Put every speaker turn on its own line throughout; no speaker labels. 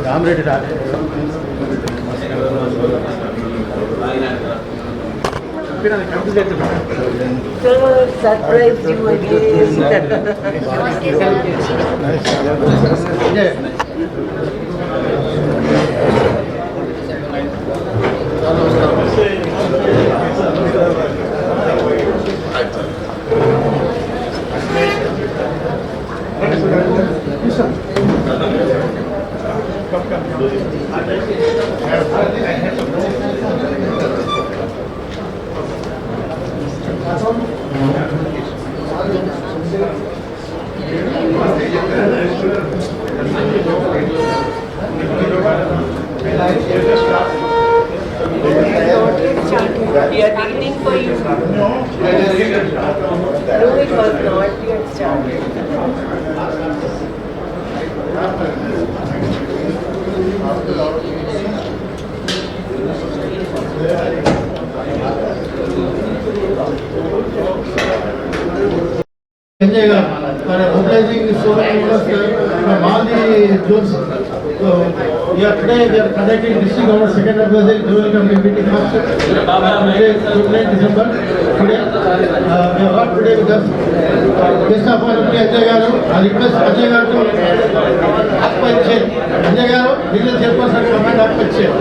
రామరెడ్డి రాలే
surprise you again. We are waiting for you. No, it was not yet started.
for mobilizing so many members from all the zones. So today we are conducting district government second advisory general committee meeting first today 29 December. Today we have got today with us guest of honor Ajay Garu. I request Ajay Garu to occupy chair. Ajay Garu, legal chairperson, command occupy chair.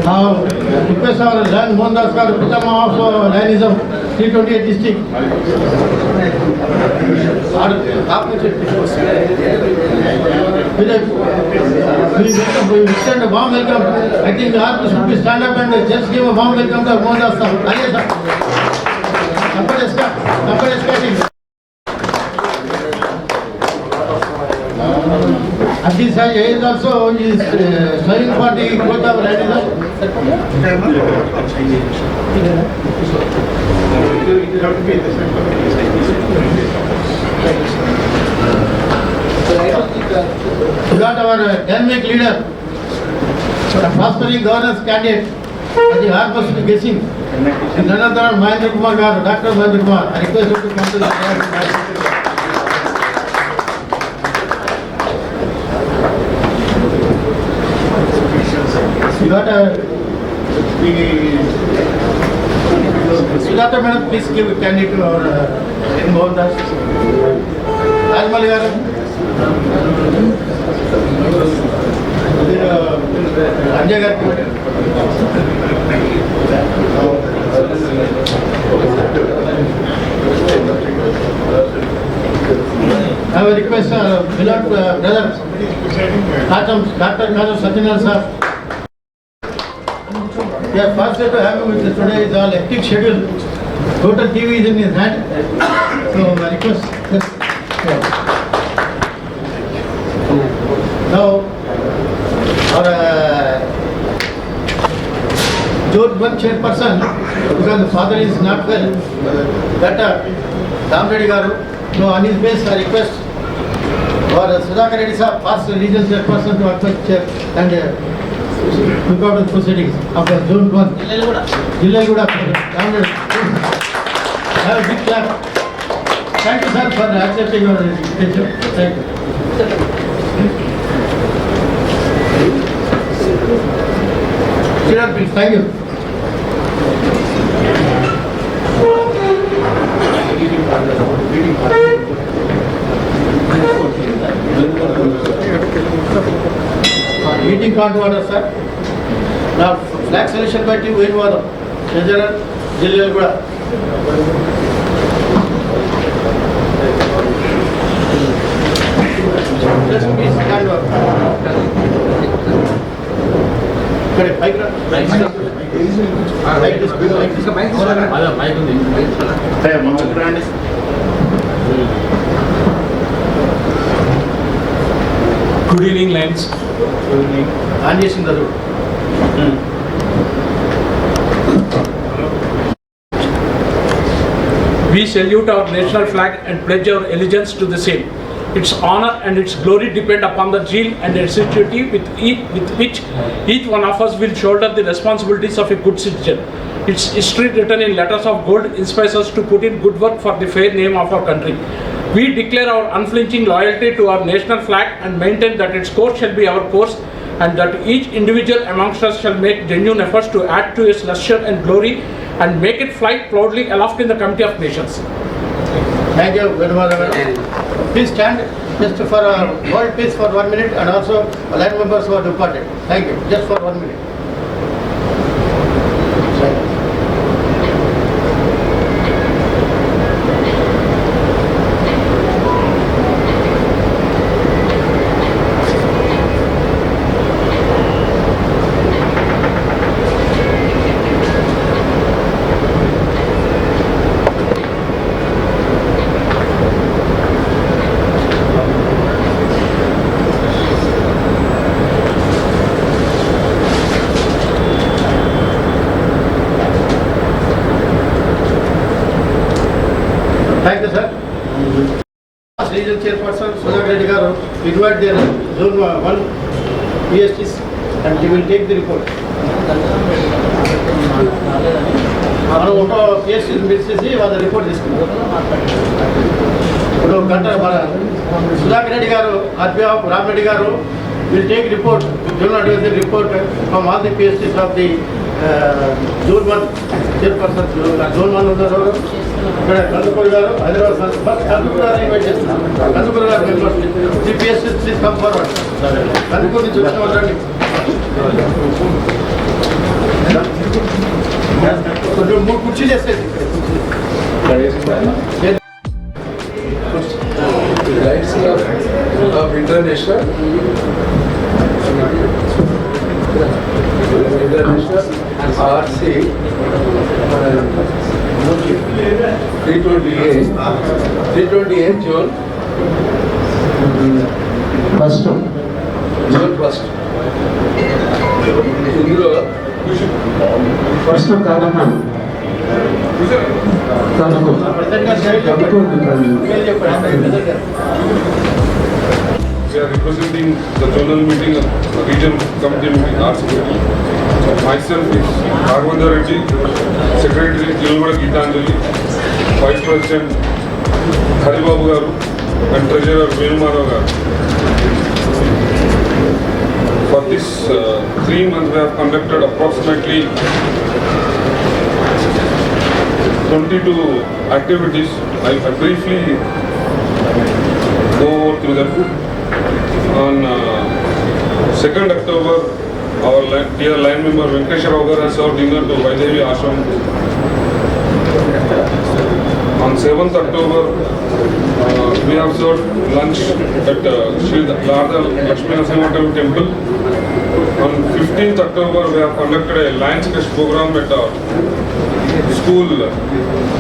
Now, request our land Mohandas Garu, Pitama of Landism, 328 district. We extend a warm welcome. I think the artist should be stand up and just give a warm welcome to Mohandas Garu. Somebody is cutting. And this is also is serving for the growth of Landism. We got our dynamic leader, the prospering governance candidate, at the hard person guessing. None other than Mahendra Kumar Garu, Dr. Mahendra Kumar. I request you to come to the Sujata madam, please give a candidate to our in Mohandas. Rajmali garu. Anjay garu. I will request beloved brother Dr. Kazam Satyanarayana sir. We are fortunate to have him with us today. Is all hectic schedule. Total TV is in his hand. So I request this. Now our Jodh one chairperson, because the father is not well, that Ramreddy Garu. So on his base I request for Sudhakar Reddy sir, past regional chairperson to accept chair and look out the proceedings of the Zone 1. Jillaguda. Have a big clap. Thank you sir for accepting your invitation. Thank you. Sit down please. Thank you. Meeting call to order, sir. Now, flag selection by team Venuvadam, Treasurer, Jillaguda. Just please stand up. Correct, mic.
Good evening, Lions. We salute our national flag and pledge our allegiance to the same. Its honor and its glory depend upon the zeal and assiduity with which each one of us will shoulder the responsibilities of a good citizen. its history written in letters of gold inspires us to put in good work for the fair name of our country. We declare our unflinching loyalty to our national flag and maintain that its course shall be our course, and that each individual amongst us shall make genuine efforts to add to its luster and glory and make it fly proudly aloft in the comity of nations.
Thank you very much. Please stand just for world peace for 1 minute, and also line members who are departed. Thank you. Just for 1 minute. Thank you, sir. Regional Chairperson Sudhakar Reddy garu invite their Zone 1 PSTs and they will take the report. మనం ఒక PST పిలిచేసి వాళ్ళ report తీసుకున్నాం. ఇప్పుడు గంట మన సుధాకర్ రెడ్డి గారు RPF Rama Reddy గారు will take report, journal advisory report from all the PSTs of the Zone 1 Chairperson. Zone 1 ఉన్నారు ఇక్కడ కందుకూరు గారు హైదరాబాద్ కందుకూరు గారు ఇన్వైట్ చేస్తున్నాం. కందుకూరు గారు members CPS please come forward. Kandukur నుంచి వచ్చిన వాళ్ళండి కొంచెం 3 కుర్చీలు వేసేది.
Rights of international RC 328 June 1st. ఇందులో ఫస్ట్ కారణం
We are representing the journal meeting of the regional committee meeting, Arts Committee. Myself is Raghavendra Reddy, Secretary Jilvada Geetanjali, Vice President Haribabu Garu, and Treasurer Venumarav Garu. For this 3 months we have conducted approximately 22 activities. I briefly go through them. On 2nd October, our dear line member Venkatesh Rao has served dinner to Vaidevi Ashram. On 7th October, we have served lunch at Sri Radha Lakshmi Narasimha Temple. On 15th October, we have conducted a Lions Fest program at our school,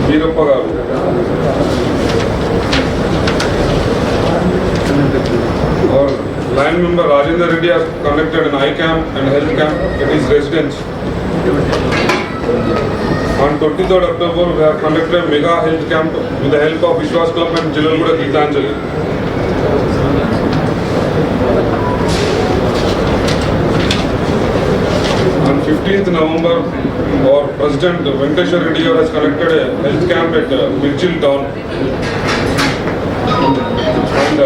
Veerappa Garu. Our line member Rajendra Reddy has conducted an eye camp and health camp at his residence. On 23rd October, we have conducted a mega health camp with the help of Vishwas Club and Jilalgada Geetanjali. On 15th November, our President Venkatesh Reddy has conducted a health camp at Mirchil town. And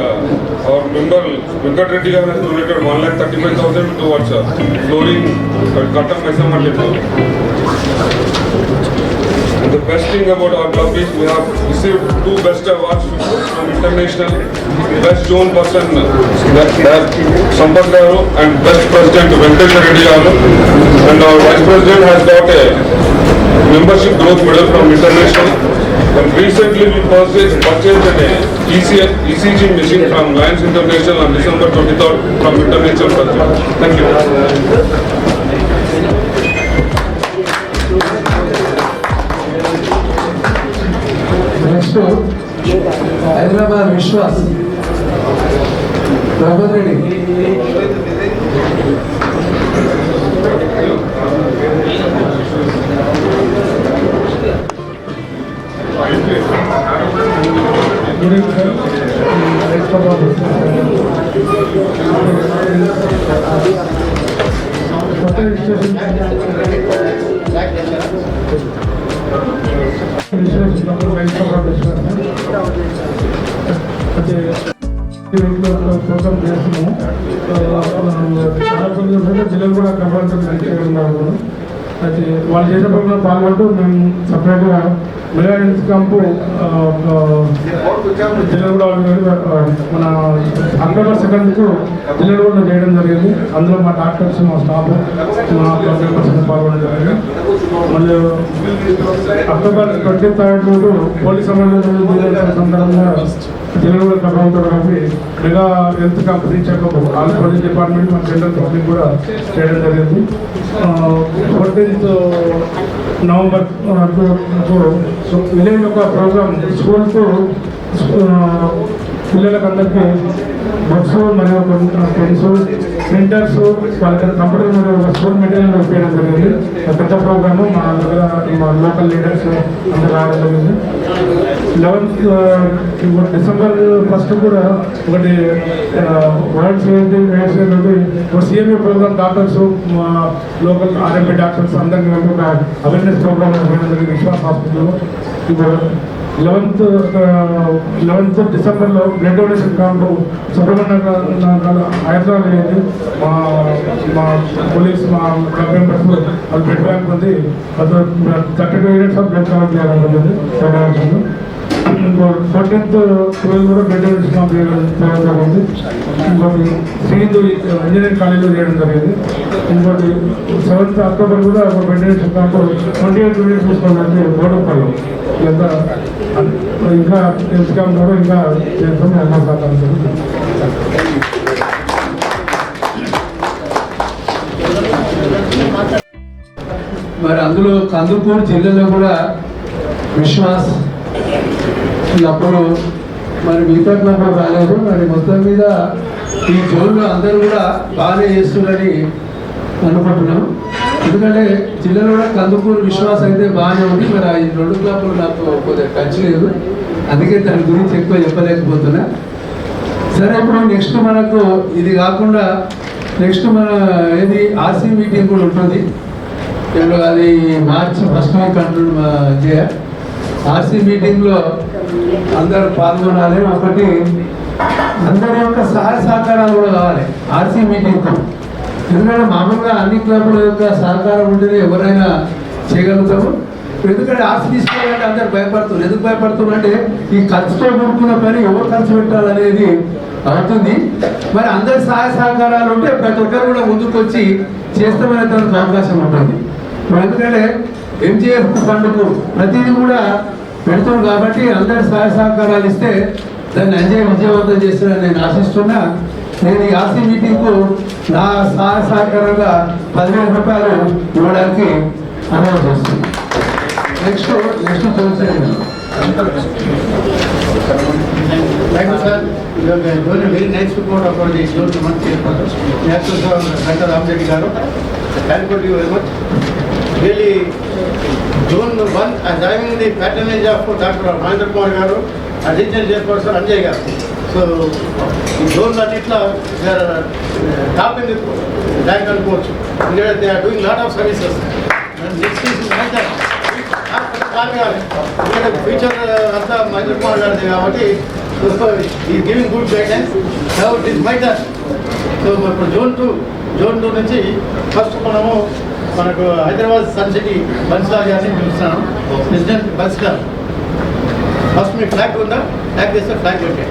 our member Venkat Reddy has donated 1,35,000 towards flooring at Kattam Maisama Temple. And the best thing about our club is we have received 2 best awards from international. Best zone person Sampath Garu and best president Venkat Reddy Garu. And our vice president has got a membership growth medal from international. And recently we purchased an ECG machine from Lions International on December 23rd from international president. Thank you.
Next Hyderabad Vishwas Raghavendra Reddy.
Line flag చేశారా?
Programme చేస్తున్నాము. చాలా programmes పిల్లలు కూడా కనబడుతున్నారు. అయితే వాళ్ళు చేసే programme పాల్గొంటూ మేము సపరేట్గా మెగా హెల్త్ క్యాంపు జిల్లాగూడ మన అక్టోబర్ 2 జిల్లాగూడలో చేయడం జరిగింది. అందులో మా డాక్టర్స్, మా స్టాఫ్, మా మెంబర్స్ పాల్గొనడం జరిగింది. మళ్ళీ అక్టోబర్ 23 రోజు పోలీస్ సందర్భంగా జిల్లాగూడ ప్రభుత్వంతో కలిపి mega health camp checkup all police department మన జనరల్ పబ్లిక్ కూడా చేయడం జరిగింది. 14th నవంబర్ విలేజ్ యొక్క ప్రోగ్రామ్ స్కూల్కు పిల్లలకు అందరికీ బుక్స్ మరియు పెన్స్, ప్రింటర్స్, వాళ్ళకి కంప్యూటర్ మరియు స్కూల్ మెటీరియల్ ఉపయోగం జరిగింది. పెద్ద ప్రోగ్రాము మా దగ్గర మా లోకల్ లీడర్స్ అందరూ రావడం జరిగింది. 11th డిసెంబర్ 1 కూడా ఒకటి వరల్డ్ ఒక సిఎంఏ ప్రోగ్రామ్ డాక్టర్స్, మా లోకల్ ఆర్ఎంపీ డాక్టర్స్ అందరికీ ఒక అవేర్నెస్ ప్రోగ్రామ్ చేయడం జరిగింది విశ్వాస్ హాస్పిటల్లో. ఇప్పుడు 11th డిసెంబర్లో blood donation camp Subrahmanya Hyderabad అయ్యింది. మా పోలీస్, మా క్లబ్ మెంబర్స్ వాళ్ళు బ్లడ్ బ్యాంక్ ఉంది. 32 యూనిట్స్ ఆఫ్ బ్లడ్ కలెక్ట్ చేయడం జరిగింది. 14th 12 కూడా బ్లడ్ డొనేషన్ క్యాంప్ చేయడం జరిగింది. ఇంకోటి శ్రీహిందూ ఇంజనీరింగ్ కాలేజీలో చేయడం జరిగింది. ఇంకోటి 7th అక్టోబర్ కూడా ఒక బ్లడ్ డొనేషన్ క్యాంపు 28 యూనిట్స్ తీసుకోవడానికి బోర్డుపల్లి. ఇంకా హెల్త్ క్యాంప్ కూడా ఇంకా చేస్తాము.
మరి అందులో కందుకూరు జిల్లాలో కూడా విశ్వాస్ అప్పుడు మరి మిగతా క్లబ్లు రాలేదు. మరి మొత్తం మీద ఈ జోన్లో అందరూ కూడా బాగానే చేస్తున్నారని అనుకుంటున్నాం. ఎందుకంటే జిల్లాలో కూడా కందుకూరు విశ్వాస్ అయితే బాగానే ఉంది. మరి ఈ 2 క్లబ్లు నాకు కొద్దిగా టచ్ లేదు, అందుకే దాని గురించి ఎక్కువ చెప్పలేకపోతున్నా. సరే, ఇప్పుడు నెక్స్ట్ మనకు ఇది కాకుండా నెక్స్ట్ మన ఏది ఆర్సీ మీటింగ్ కూడా ఉంటుంది. ఇప్పుడు అది మార్చి 1st వీక్ అంటున్నా. ఆర్సీ మీటింగ్లో అందరూ పాల్గొనాలి. ఒకటి అందరి యొక్క సహాయ సహకారాలు కూడా కావాలి ఆర్సీ మీటింగ్కు. ఎందుకంటే మామూలుగా అన్ని క్లబ్ల యొక్క సహకారం ఉంటేనే ఎవరైనా చేయగలుగుతాము. ఎందుకంటే ఆర్సీ తీసుకోవాలంటే అందరు భయపడుతున్నారు. ఎందుకు భయపడుతున్నారు అంటే ఈ ఖర్చుతో కూడుకున్న పని ఎవరు ఖర్చు పెట్టాలనేది అవుతుంది. మరి అందరి సహాయ సహకారాలు ఉంటే ప్రతి ఒక్కరు కూడా ముందుకు వచ్చి చేస్తామనే దానికి అవకాశం ఉంటుంది. ఎందుకంటే ఎంజీఎఫ్ ఫండ్కు ప్రతిదీ కూడా పెడుతుంది కాబట్టి అందరి సహాయ సహకారాలు ఇస్తే దాన్ని విజయవంతం చేస్తారని నేను ఆశిస్తున్నా. నేను ఈ ఆర్సీ మీటింగ్కు నా సహాయ సహకారంగా 10,000 రూపాయలు ఇవ్వడానికి అనౌన్స్ చేస్తున్నాను. నెక్స్ట్ చూసేది.
Thank you, sir. You have given a very nice report about the zone month chairperson. National Sir Dr. Ramreddy Garu. Thank you very much. Really, June 1, as I am the patronage of Dr. Mahendra Kumar Garu, and regional chairperson Anjay Garu. So, in zone Latitla, they are top in the rank and coach. They are doing a lot of services. And next is Mahendra. Future Mahendra Kumar Garu కాబట్టి he is giving good guidance. Now it is my turn. So June 2 నుంచి first మనకు Hyderabad sun city బన్స్లా గారిని పిలుస్తున్నాను. President బన్స్లా first మీ flag ఉందా? Flag చేస్తే flag పెట్టే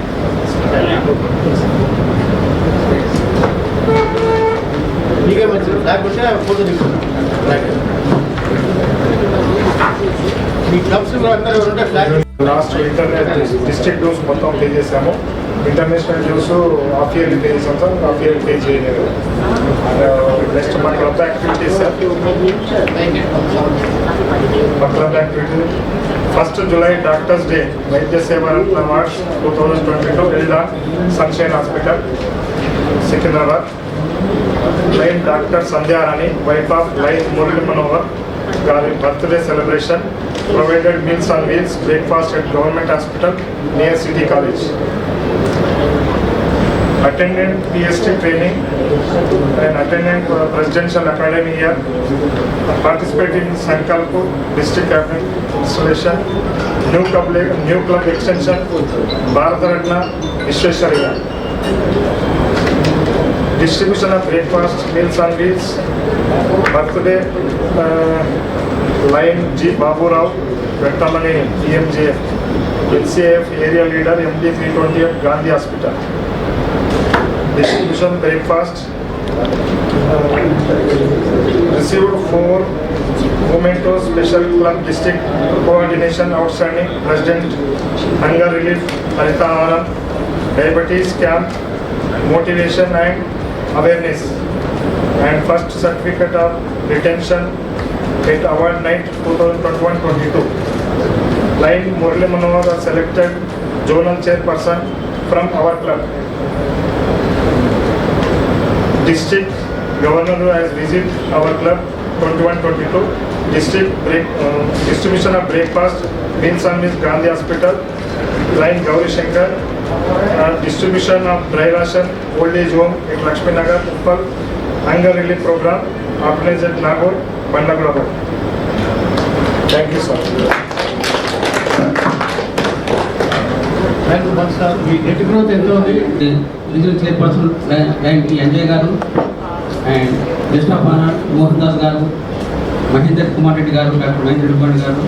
మీకే మంచిది. ఫ్లాగ్ ఉంటే ఫోటో తీసుకున్నాం. ఫ్లాగ్ మీ క్లబ్స్ అందరూ ఉంటే ఫ్లాగ్
లాస్ట్ డిస్ట్రిక్ట్ డ్యూస్ మొత్తం పే చేసాము. International dues half yearly pay చేసాం సార్, హాఫ్ ఇయర్లీ పే చేయలేదు. నెక్స్ట్ మా క్లబ్ యాక్టివిటీస్ సార్. మా club activity 1st July doctors day వైద్య సేవరత్న మార్చ్ 2022 ఎల్డా sunshine hospital Secunderabad. Lion doctor Sandhyarani, wife of lion Murali Manohar గారి birthday celebration. Provided meals on wheels, breakfast at Government Hospital near City College. attended PST training and attended Presidential Academy here, participated in Sankalp District Cabinet installation, new club extension, Bharat Ratna Vishwesvaraya. Distribution of breakfast, meals on wheels, birthday, line G. Babu Rao, Vettamani, EMJF, NCAF area leader, MD 320 at Gandhi Hospital. Distribution breakfast, received 4 Momento Special Club District Coordination Outstanding President, Hunger Relief, Harita Aram, Diabetes Camp, Motivation and Awareness, and first certificate of retention at Award Night 2021-22. Line Murli Manohar was selected Zonal Chairperson from our club. District Governor has visited our club 21-22. Distribution of breakfast, meals on Miss Gandhi Hospital. Line Gauri Shankar. Distribution of dry ration, old age home at Lakshmi Nagar, Uppal. Hunger relief program organized at Nagore, Bandagula. Thank you, sir.
Thank you sir. మీ net growth ఎంత ఉంది?
Regional chairperson lion T Anjaiah garu and guest of honour Mohan Das garu, Mahender Kumar Reddy గారు, doctor Mahindra Reddy గారు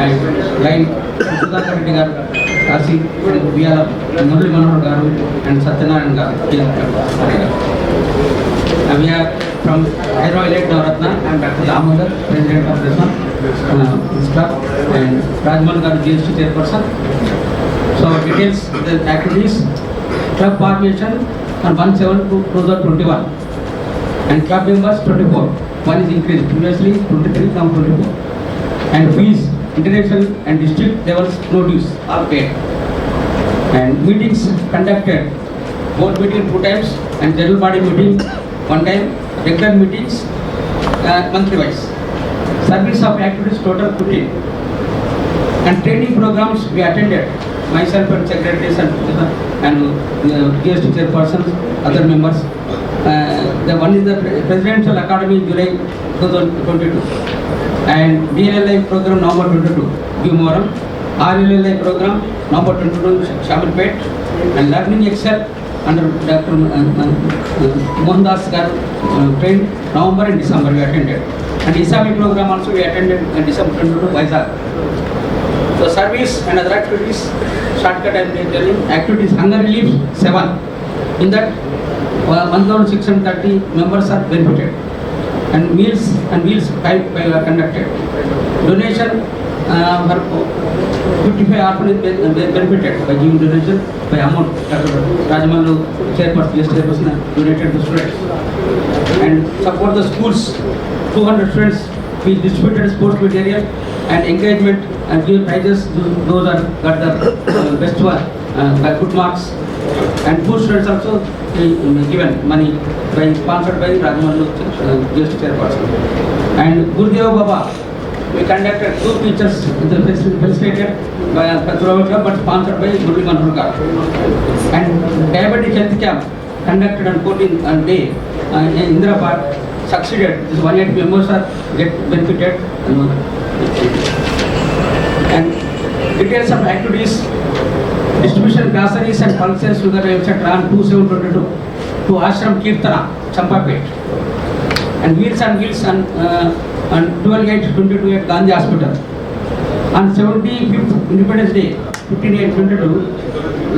and line Sudhakar Reddy గారు, Kashi BR Murali Manohar గారు and Satyanarayana గారు. We are from Aero Elite Navaratna. I am Dr. Damodar, President of this club, and Rajman Garu, GST Chairperson. So details the activities: club formation on 1/7/2021, and club members 24. One is increased. Previously 23, now 24. And fees, international and district levels, no dues are paid. And meetings conducted, board meeting 2 times and general body meeting 1 time, regular meetings monthly wise. Service of activities total 15. And training programs we attended, myself and secretaries and GST chairpersons, other members. The one is the Presidential Academy July 2022, and DLLI program November 22, Bhimavaram. RLLI program November 22, Shamirpet, and Learning Excel under Dr. Mohan Das garu trained November and December we attended, and Islamic program also we attended in December 22, Vizag. So service and other activities, shortcut I am telling. Activities: hunger relief 7. In that 1,630 members are benefited, and meals 5 are conducted. Donation for 55 orphanage benefited by giving donation by amount. Rajamalu chairperson, GST chairperson donated to students, and support the schools. 200 students we distributed sports material and engagement and give prizes. Those are got the best one by good marks, and food students also given money by sponsored by Rajamalu GST chairperson. And Gurudeva Baba, we conducted 2 pictures facilitated by Patrava Club but sponsored by Murli Manohar. And diabetic health camp conducted on 14th day in Indira Park succeeded. This 180 members are get benefited. And details of activities: distribution groceries and pulses, sugar, etc. on 2/7/22 to Ashram Kirtana, Champapet. And wheels on 12/8/22 at Gandhi Hospital. On 75th Independence Day, 15/8/22,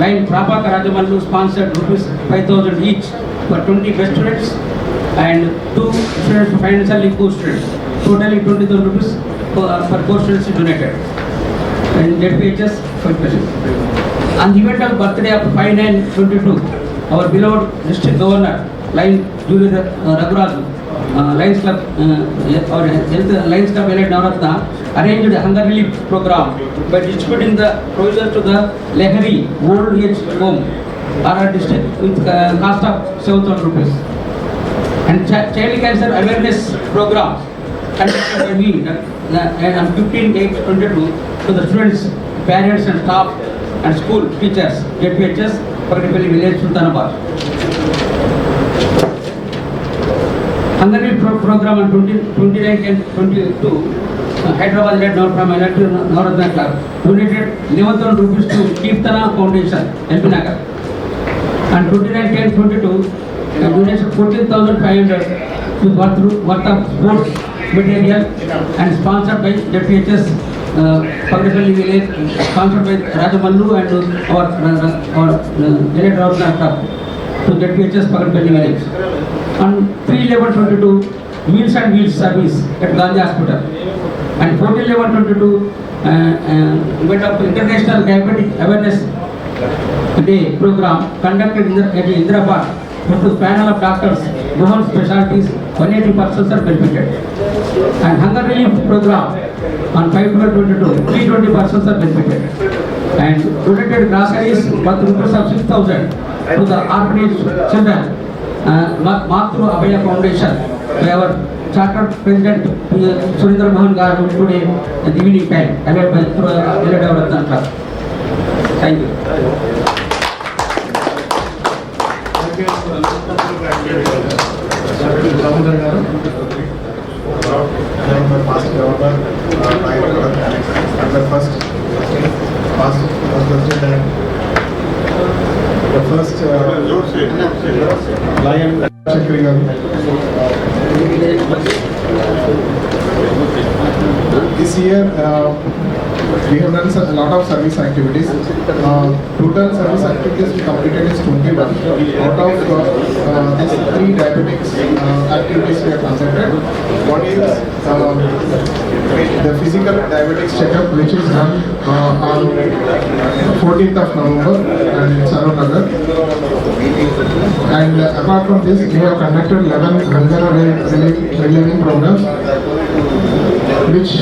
line Prabhakar Rajamalu sponsored ₹5,000 each for 20 best students and 2 students financially poor students. Totally ₹20,000 for 4 students donated. And ZPHS 5%. On the event of birthday of 5/9/22, our beloved district governor, line Julie Raguraju, Lions Club or Lions Club Elite Navaratna arranged a hunger relief program by distributing the provisions to the Lehari old age home our district with cost of ₹7,000. And child cancer awareness program conducted by me on 15/8/22 to the students, parents and staff and school teachers, JPHS, Pakatipalli village, Sultanabad. Hungary program on 29 and 22, Hyderabad led from elected Navaratna Club, donated 11,000 rupees to Keertana Foundation, MP Nagar. And 29 and 22, donation 14,500 worth of sports material and sponsored by JPHS Pakatipalli village, sponsored by Rajamallu and our Village Navaratna Club to JPHS Pakatipalli village. On 3/11/22, Meals and Wheels service at Gandhi Hospital. And 14/11/22, went up International Diabetic Awareness Day program conducted at Indira Park with a panel of doctors, women specialties, 180 persons are benefited. And hunger relief program on 5/12/22, 320 persons are benefited. And donated groceries worth rupees of 6,000 to the orphanage children. Matru Abhaya Foundation, by our chartered president Surendra Mohan Garu today at the evening time, allied by Village Navaratna Club. Thank you.
The first Lion Chakri garu. This year we have done a lot of service activities. Total service activities we completed is 21. Out of these 3 diabetics activities we have conducted. One is the physical diabetics checkup, which is done on 14th of November and in Saranagar. And apart from this, we have conducted 11 hunger relieving programs, which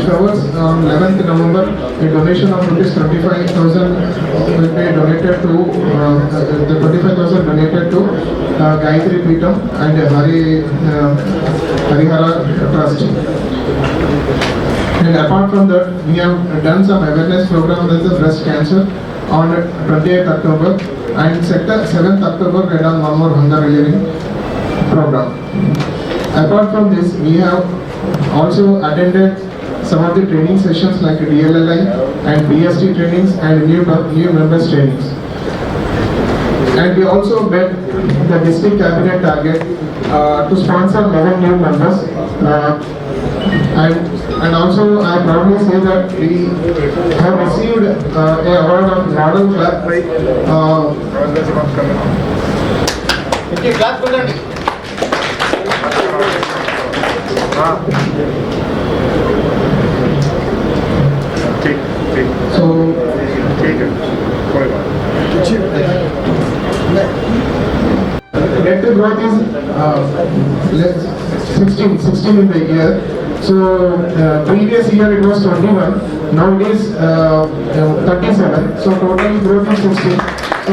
covers on 11th November a donation of ₹25,000 will be donated to the 25,000 donated to Gayatri Peetam and Harihara Trust. And apart from that, we have done some awareness program with the breast cancer on 28th October and set 7th October we done one more hunger relieving program. Apart from this, we have also attended some of the training sessions like DLLI and BST trainings and new members trainings. And we also met the district cabinet target to sponsor 11 new members. And also I proudly say that we have received a award of Model Club by net growth is 16 in the year. So previous year it was 21, now it is 37. So total growth is 16. So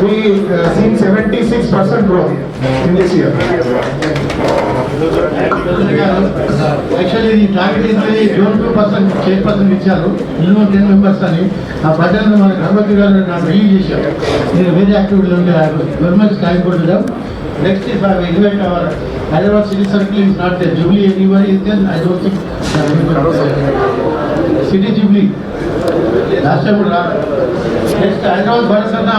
we seen 76% growth in this year.
Actually, the target is 2% chairperson ఇచ్చారు minimum 10 members అని ఆ button మన గణపతి గారు నాకు release చేశారు. నేను very యాక్టివ్గా ఉండే గవర్నమెంట్ థ్యాంక్ కూడా. Next is I invite our Hyderabad city circle is not there. Jubilee anybody is there? I don't think city Jubilee. Last time next Hyderabad Bharatana,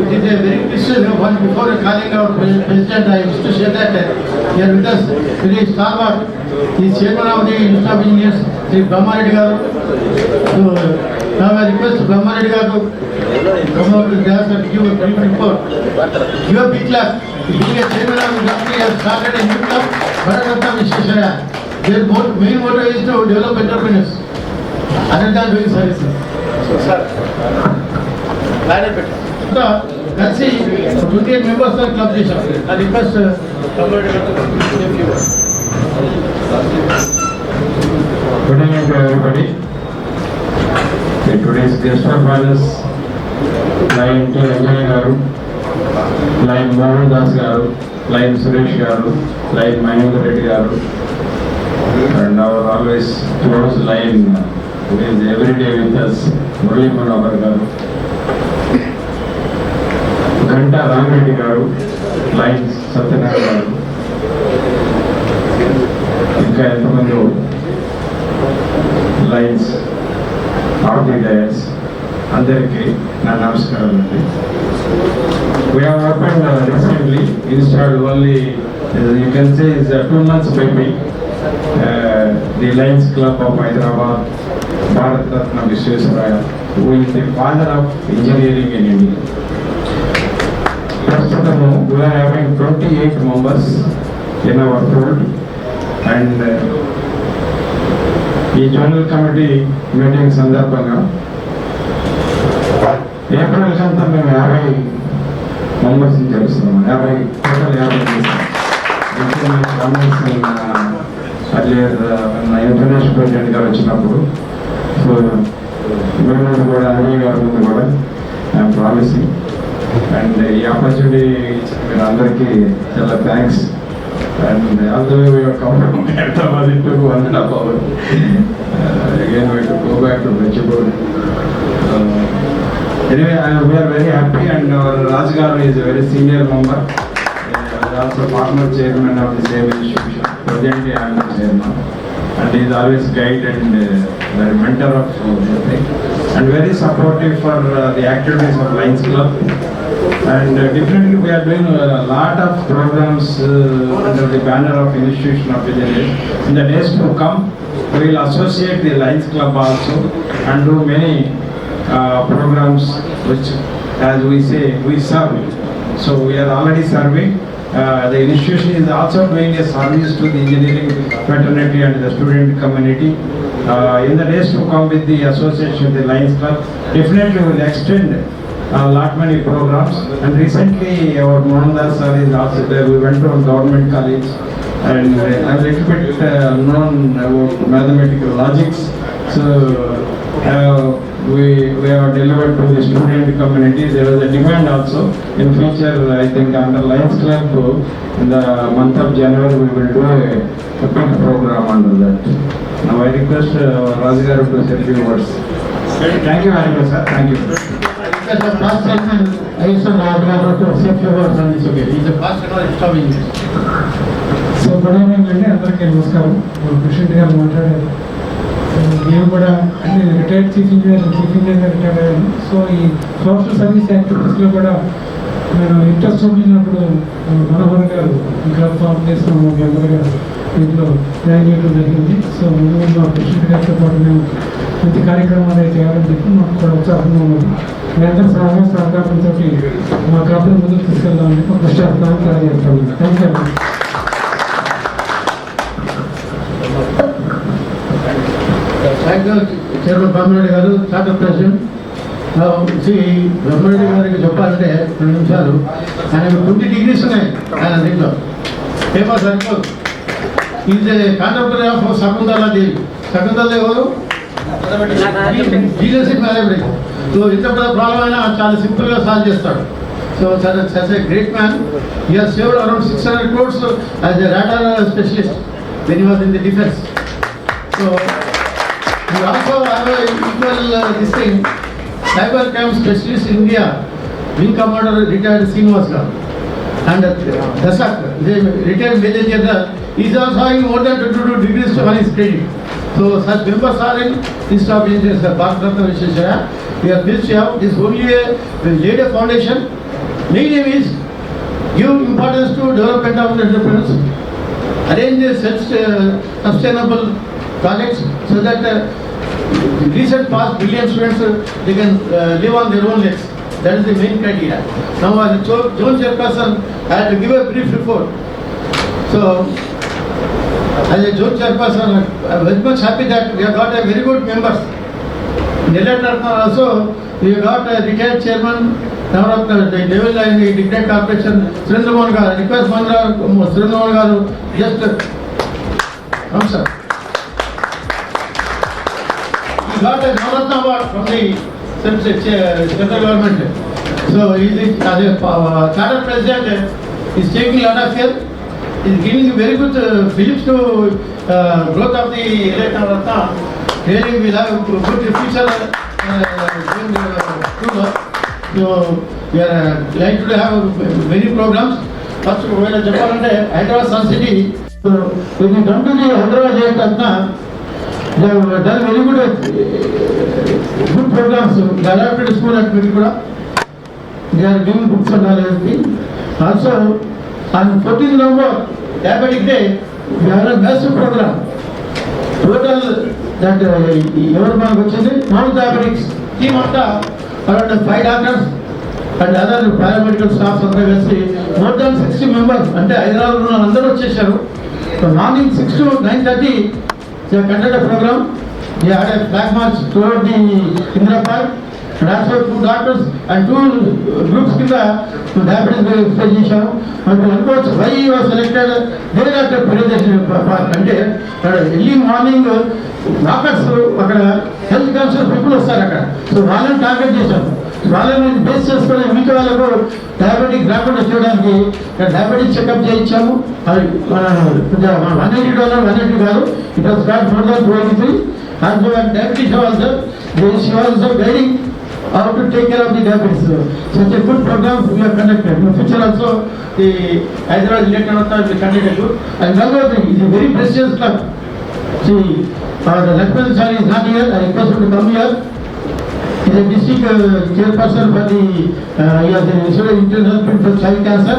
it is a very precious one. Before calling our president, I used to say that here with us today is Stalwart. He is chairman of the Institute of Engineers, Sri Brahma Reddy Garu. So now I request Brahma Reddy Garu to come out to dance and give a brief report. Give a big clap. Being a chairman of the company has started a new club, Bharatana Visheshaya. Their main motto is to develop entrepreneurs other than doing services. So sir, so let's see 28 members of club station. I request Brahma Reddy Garu to give a few words.
Good evening to everybody. Today's guest of honors, Lion T. Anjay Garu, Lion Mohan Das Garu, Lion Suresh Garu, Lion Mahendra Reddy Garu, and our always close Lion
who is every day with us, Murali Manohar garu, Ganta Ramreddy garu, Lines Satyanarayana garu, ఇంకా ఎంతమంది lines of the dais అందరికీ నా నమస్కారాలు అండి. We have opened recently, installed only, you can say it's 2 months maybe, the Lions Club of Hyderabad, Bharat Ratna Visvesvaraya, who is the father of engineering in India. Prastutamu, we are having 28 members in our fold, and ఈ general committee meeting సందర్భంగా April అంతా మేము 50 మెంబర్స్ని చేస్తున్నాము. 50 international president గారు వచ్చినప్పుడు, so మేము కూడా అనిల్ గారి ముందు కూడా ఐఎమ్ ప్రామిసింగ్, అండ్ ఈ ఆపర్చునిటీ మీరు అందరికీ చాలా thanks. And although we are coming from Hyderabad, it took 1.5 hours. Again, we have to go back to Bachapur. Anyway, we are very happy, and our Raj Garu is a very senior member. He is also former chairman of the same institution. Presently, I am the chairman. And he is always guide and very mentor of everything. And very supportive for the activities of Lions Club. And definitely we are doing a lot of programs under the banner of Institution of Engineering. In the days to come, we will associate the Lions Club also and do many programs which, as we say, we serve. So we are already serving. The institution is also doing a service to the engineering fraternity and the student community. In the days to come with the association with the Lions Club, definitely we will extend lot many programs. And recently our Mohandas sir is also there. We went to a government college, and a little bit known about mathematical logics. So we have delivered to the student community. There was a demand also. In future, I think under Lions Club, in the month of January, we will do a big program under that. Now I request Raj Garu to say a few words. Thank you very much, sir. Thank you.
As a past chairman, I used to say few words on this occasion. He's a past chairman.
So good evening అండి, అందరికీ నమస్కారం. President గారు మాట్లాడారు. నేను కూడా అంటే retired chief ఇంజనీర్గా retire అయ్యాను. సో ఈ సోషల్ సర్వీస్ యాక్టివిటీస్లో కూడా నేను ఇంట్రెస్ట్ చూపినప్పుడు మనోహర్ గారు క్లబ్ ఫామ్ చేసిన మెంబర్గా దీంట్లో జాయిన్ చేయడం జరిగింది. సో ముందు మా ప్రెసిడెంట్ గారితో పాటు మేము ప్రతి కార్యక్రమాలు చేయాలని చెప్పి మాకు కూడా ఉత్సాహంగా ఉన్నది. మీ అందరి సహకారంతో మా క్లబ్ని ముందుకు తీసుకెళ్దామని ఒక కష్టార్థాన్ని తయారు చేస్తాము. Thank you.
చైర్మన్ బ్రహ్మరెడ్డి గారు, చార్టర్ ప్రెసిడెంట్. బ్రహ్మరెడ్డి గారికి చెప్పాలంటే 2 నిమిషాలు. ఆయన 20 degrees ఉన్నాయి ఆయన దీంట్లో. పేపర్ సరిపోదు. Is a contemporary of Shakuntala Devi. Shakuntala Devi ఎవరు? Jesus marriage. సో ఇంత పెద్ద ప్రాబ్లం అయినా చాలా సింపుల్గా సాల్వ్ చేస్తాడు. So such a great man. He has saved around 600 crores as a radar specialist when he was in the defence. So we also have a equal this thing, cyber crime specialist in India, wing commander retired Srinivas Garu, and Dasak, the retired Major General, is also having more than 22 degrees on his credit. So such members are in Institute of Engineers, Bharat Ratna Visvesvaraya. We are pleased to have this only laid a foundation. Main aim is give importance to development of entrepreneurs, arrange self-sustainable projects so that recent past brilliant students they can live on their own legs. That is the main criteria. Now as a zone chairperson, I had to give a brief report. So as a zone chairperson, I am very much happy that we have got a very good members. Nellore also we have got a retired chairman, Navaratna, the Devil Line Dignity Corporation, Surendramohan Garu. Request Surendramohan Garu just come sir. He got a Navaratna award from the central government. So he is as a charter president, he is taking a lot of care. He is giving very good fillip to growth of the elect Navaratna. really we'll have a good future so we are like to have many programs. First when చెప్పాలంటే Hyderabad sun city when you come to the Hyderabad Ratna, they have done very good programs. They adapted school at Mirikuda. They are giving books and all everything. Also on 14th November Diabetic Day, we have a massive program. Total that ఎవరు మనకు వచ్చింది non diabetics team అంతా around 5 doctors and other paramedical staffs అంతా కలిసి more than 60 members అంటే హైదరాబాద్లో అందరూ వచ్చేసారు. Morning 6 to 9:30 they conduct a program. They had a flag march toward the Indira Park and also 2 doctors and 2 groups కింద diabetes explain చేశారు. మనకు అనుకోవచ్చు why was selected the doctor presentation park అంటే అక్కడ ఎర్లీ మార్నింగ్ వాకర్స్ అక్కడ health conscious people వస్తారు అక్కడ. So వాళ్ళని టార్గెట్ చేశారు. వాళ్ళని బేస్ చేసుకుని మిగతా వాళ్ళకు డయాబెటిక్ రాకుండా చేయడానికి డయాబెటిక్ చెకప్ చేయించాము. అది $180 180 కాదు, it was cost more than 283. also and diabetes also she was also guiding how to take care of the diabetes. Such a good program we have conducted. In future also the Hyderabad Elected Authority will conduct it. And Gangotri is a very precious club. See, the Lakshman sir is not here. I request him to come here. He is a district chairperson for the he has an international field for child cancer.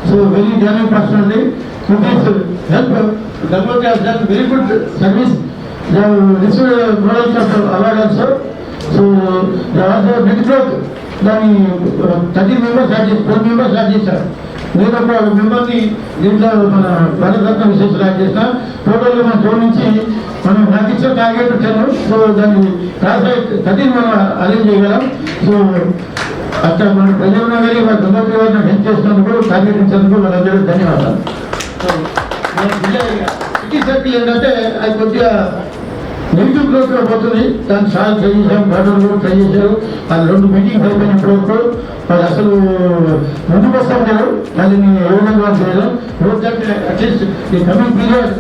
So very daring personally. With his help, Gangotri has done very good service. They have received a Model Cup award also. So they also net growth. దాన్ని 13 members add చేసి 4 members add చేశారు. నేను ఒక మెంబర్ని దీంట్లో మన భారతరత్న విశేషాలు add చేసిన. టోటల్గా మన జోన్ నుంచి మనం నాకు ఇచ్చిన టార్గెట్ 10. సో దాన్ని క్రాస్ 13 మనం అరేంజ్ చేయగలం. సో అక్కడ మన ప్రజలు గారి వారి గంగోత్రి గారిని హెల్ప్ చేసినందుకు టార్గెట్ ఇచ్చినందుకు వాళ్ళందరూ ధన్యవాదాలు. సిటీ సర్కిల్ ఏంటంటే అది కొద్దిగా నెగిటివ్ గ్రోత్ పోతుంది. దాన్ని సాల్వ్ ట్రై చేసాం, గవర్నమెంట్ కూడా ట్రై చేశారు. అది 2 మీటింగ్స్ అయిపోయినప్పుడు వాళ్ళు అసలు ముందుకు వస్తాం లేదు. మళ్ళీ నేను ఏ విధంగా చేయడం రోజు అట్లీస్ట్ ఈ కమింగ్ పీరియడ్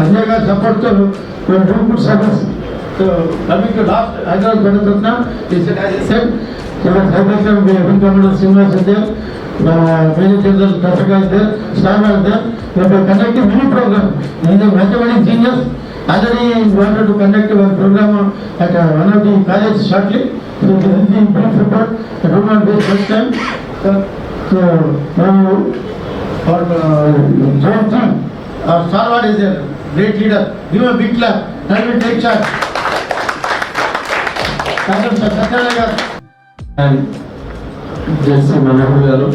అంజయ్ గారి సపోర్ట్తో do good service. So coming to last Hyderabad Bharat Ratna Srinivas is there, Major General Prasaka is there, Sharma is there. We have conducted many programs. He is a mathematics genius. Already wanted to conduct a program at one of the colleges shortly. So this is the brief report. I don't want to waste much time. So now for Zone 3, our Sarwad is a great leader. Give him a big clap. I will take charge.
And Jessie Manohar garu,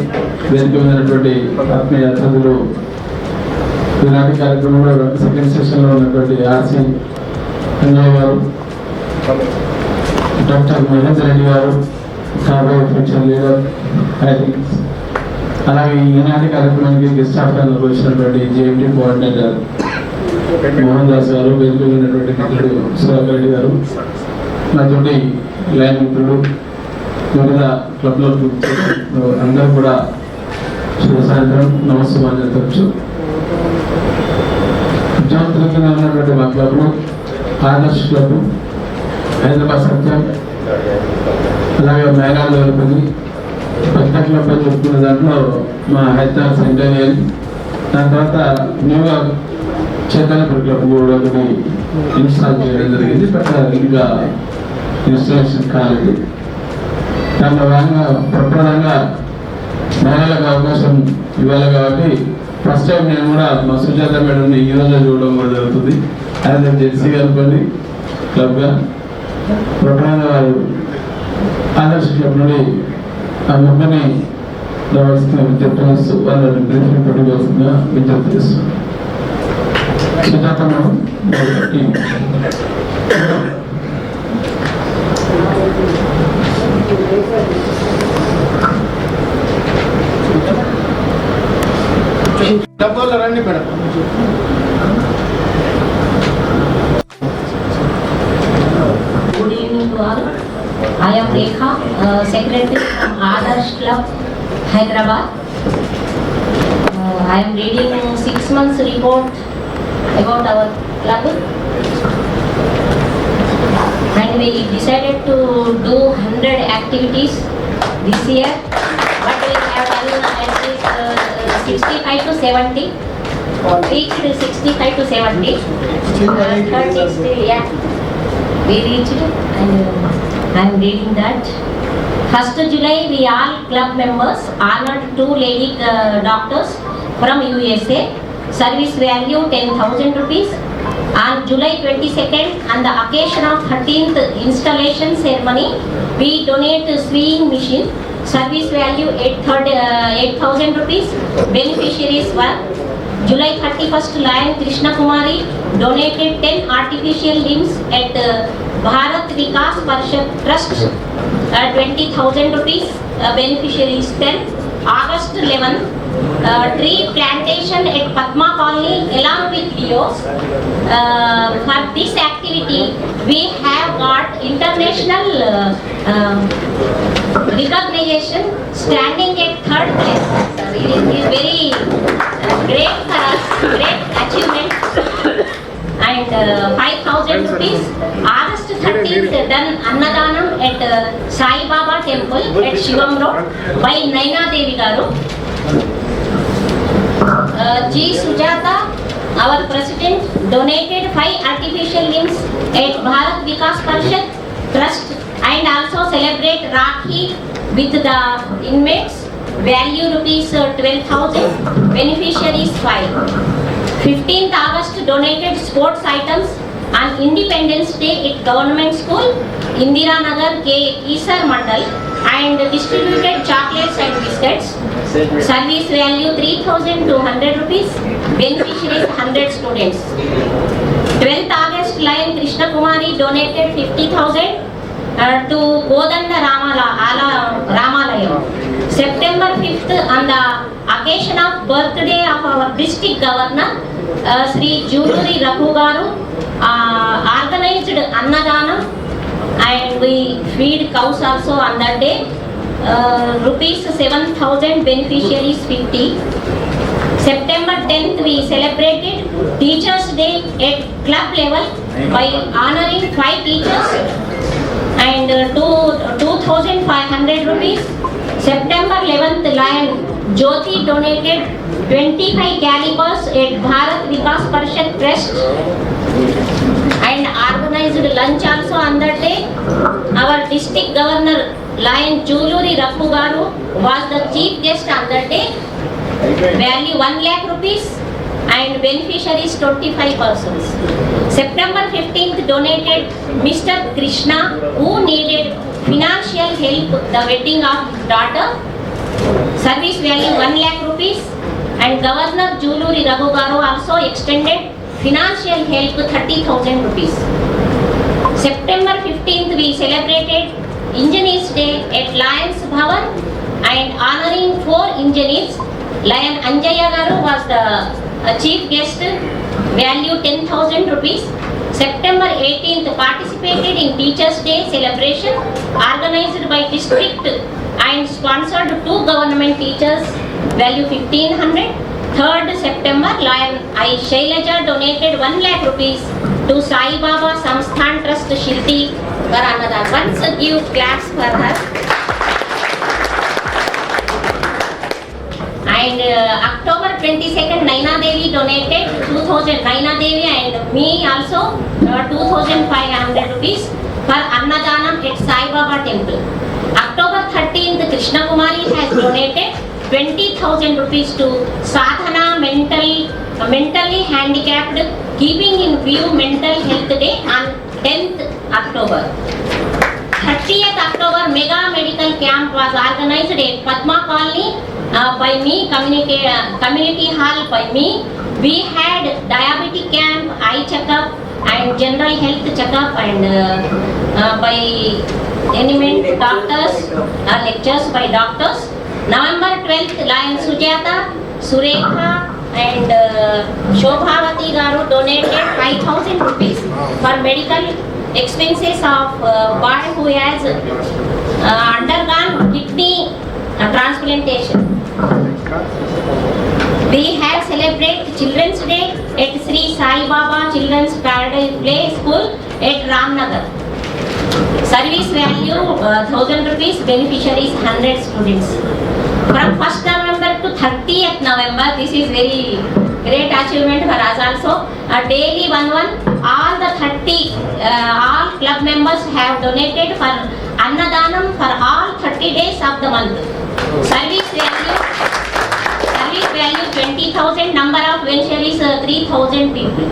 వేదిక ఉన్నటువంటి ఆత్మీయ అతిథులు, ఈనాటి కార్యక్రమంలో second సెషన్లో ఉన్నటువంటి RC Anjay గారు, doctor Mahender Reddy గారు, కాబోయే ఫ్యూచర్ లీడర్ ఐథింక్, అలాగే ఈనాటి కార్యక్రమానికి గెస్ట్ ఆఫ్ ఆనర్ వచ్చినటువంటి జేఎంటీ కోఆర్డినేటర్ మోహన్ దాస్ గారు, వేదిక ఉన్నటువంటి మిత్రుడు సుధాకర్ రెడ్డి గారు, నాతోటి లైన్ మిత్రులు, వివిధ క్లబ్లో అందరూ కూడా శుభ సాయంత్రం నమస్కారం చెప్పచ్చు. జోన్ కింద ఉన్నటువంటి మా క్లబ్లు ఆదర్శ్ క్లబ్, హైదరాబాద్ సత్యం, అలాగే మేఘాలు వెళ్ళిపోయి పెద్ద క్లబ్ అని చెప్పుకున్న దాంట్లో మా హైదరాబాద్ సెంటేనియల్, దాని తర్వాత న్యూగా చైతన్యపురి క్లబ్ కూడా ఒకటి ఇన్స్టాల్ చేయడం జరిగింది. పెద్ద ఇంకా ఇన్స్టాలేషన్ కాలేదు. దాంట్లో భాగంగా ప్రప్రదంగా మహిళలకు అవకాశం ఇవ్వాలి కాబట్టి ఫస్ట్ టైం నేను కూడా మా సుజాత మేడంని ఈ రోజు చూడడం కూడా జరుగుతుంది. అదే జెర్సీ అనుకోండి క్లబ్గా ప్రప్రదంగా వారు ఆదర్శ క్లబ్ నుండి ఆ మెంబర్ని రావాల్సిన విజ్ఞప్తి వస్తూ వాళ్ళని బ్రీఫింగ్ పెట్టవలసిందిగా విజ్ఞప్తి చేస్తున్నాను. సుజాత మేడం
డబ్బులు రండి madam.
Good evening to all. I am Rekha, secretary from Adarsh Club, Hyderabad. I am reading 6 months report about our club. and we decided to do 100 activities this year, but we have done at least 65 to 70. Reached 65 to 70. 30 still, yeah. We reached, and I am reading that. 1st July, we all club members honored 2 lady doctors from USA. Service value 10,000 rupees. On July 22nd, on the occasion of 13th installation ceremony, we donate a sewing machine. Service value 8,000 rupees. Beneficiaries were July 31st, Lion Krishna Kumari donated 10 artificial limbs at Bharat Vikas Parshad Trust, 20,000 rupees. Beneficiaries 10. August 11, tree plantation at Padma Colony along with Leos. For this activity, we have got international recognition, standing at 3rd place. It is very great for us, great achievement. And 5,000 rupees. August 13th, done Annadanam at Sai Baba Temple at Shivam Road by Naina Devi Garu. G. Sujata, our president, donated 5 artificial limbs at Bharat Vikas Parshad Trust, and also celebrate Rakhi with the inmates. Value rupees 12,000. Beneficiaries 5. 15th August, donated sports items on Independence Day at Government School, Indira Nagar, K. Isar Mandal, and distributed chocolates and biscuits. Service value 3,200 rupees. Beneficiaries 100 students. 12th August, Lion Krishna Kumari donated 50,000 to Kodanda Ramalayam. September 5th, on the occasion of birthday of our district governor, Sri Juluri Raghu Garu, organized Annadanam, and we feed cows also on that day. Rupees 7,000, beneficiaries 50. September 10th, we celebrated Teachers' Day at club level by honoring 5 teachers and 2,500 rupees. September 11th, Lion Jyoti donated 25 calipers at Bharat Vikas Parshad Trust and organized lunch also on that day. Our district governor, Lion Juluri Raghu Garu, was the chief guest on that day. Value 1 lakh rupees and beneficiaries 25 persons. September 15th, donated Mr. Krishna, who needed financial help the wedding of daughter. Service value 1 lakh rupees, and Governor Juluri Raghu Garu also extended financial help 30,000 rupees. September 15th, we celebrated Engineers Day at Lions Bhavan and honoring 4 engineers. Lion Anjaya Garu was the chief guest. Value 10,000 rupees. September 18th, participated in Teachers' Day celebration organized by district and sponsored 2 government teachers. Value 1,500. 3rd September, Lion I Shailaja donated 1 lakh rupees to Sai Baba Samsthan Trust Shirdi for Annadan. Once give claps for her. And October 22nd, Naina Devi donated 2,000. Naina Devi and me also 2,500 rupees for Annadanam at Sai Baba Temple. October 13th, Krishna Kumari has donated 20,000 rupees to Sadhana mentally handicapped, keeping in view Mental Health Day on 10th October. 30th October, mega medical camp was organized at Padma Colony by me, community hall by me. We had diabetic camp, eye checkup and general health checkup, and by eminent doctors, lectures by doctors. November 12th, Lion Sujata, Surekha and Shobhavati Garu donated 5,000 rupees for medical expenses of boy who has undergone kidney transplantation. We have celebrated Children's Day at Sri Sai Baba Children's Paradise play school at Ramnagar. Service value 1000 rupees, beneficiaries 100 students. From 1st November to 30th November, this is very great achievement for us also. Daily one, all the 30, all club members have donated for Annadanam for all 30 days of the month. Service value 20,000, number of beneficiaries 3,000 people.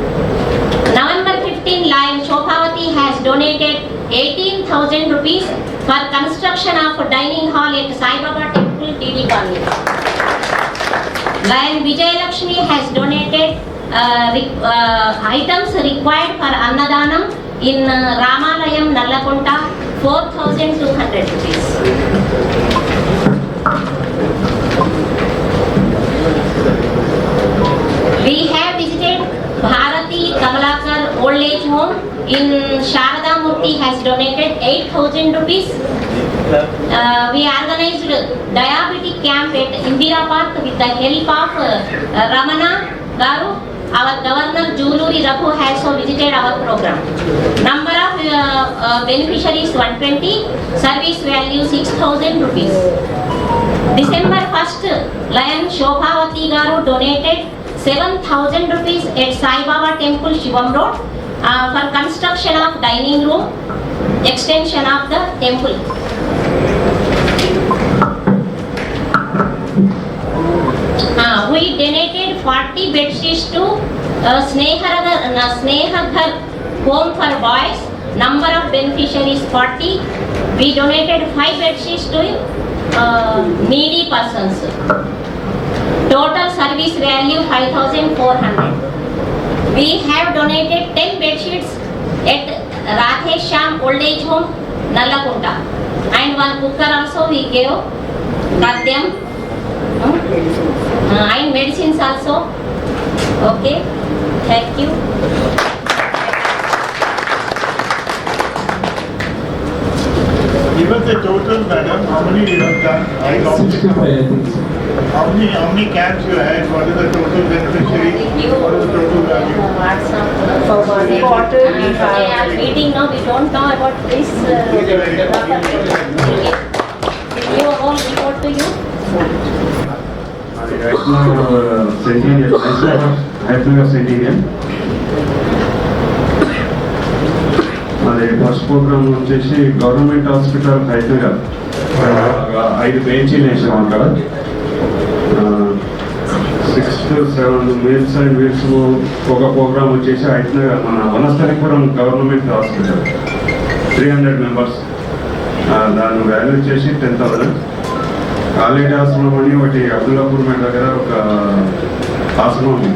November 15, Lion Shobhavati has donated 18,000 rupees for construction of dining hall at Sai Baba Temple, TD Colony. Lion Vijay Lakshmi has donated items required for Annadanam in Ramalayam, Nallakonta, 4,200 rupees. We have visited Bharati Kamalakar Old Age Home in Sharada Murthy has donated 8,000 rupees. We organized diabetic camp at Indira Park with the help of Ramana Garu. Our Governor Juluri Raghu has also visited our program. Number of beneficiaries 120, service value 6,000 rupees. December 1st, Lion Shobhavati Garu donated 7,000 rupees at Sai Baba Temple, Shivam Road for construction of dining room, extension of the temple. We donated 40 bedsheets to Snehaghar home for boys. Number of beneficiaries 40. We donated 5 bedsheets to needy persons. Total service value 5,400. We have donated 10 bedsheets at Radhe Sham Old Age Home, Nallakonta, and 1 cooker also we gave. Got them. And medicines also. Okay. Thank you.
Give us the total, madam. How many you have done?
65, I think.
How many camps you had? What is the total beneficiary? What is the total value?
For 1 quarter, we
They are
have
meeting now. We don't know about this. Give a whole report to you.
Right now, Centennial, Hyderabad Centennial. మాది first programme వచ్చేసి government hospital Hyderabad 5 బెంచీలు వేసాం అక్కడ 6 to 7 meals and wheels. ఒక programme వచ్చేసి హైదరాబాద్ మన Vanasthalipuram government hospital 300 members. దాని value వచ్చేసి 10,000. కాలేజ్ ఆశ్రమం అని ఒకటి అబ్దుల్లాపూర్ మీద దగ్గర ఒక ఆశ్రమం ఉంది.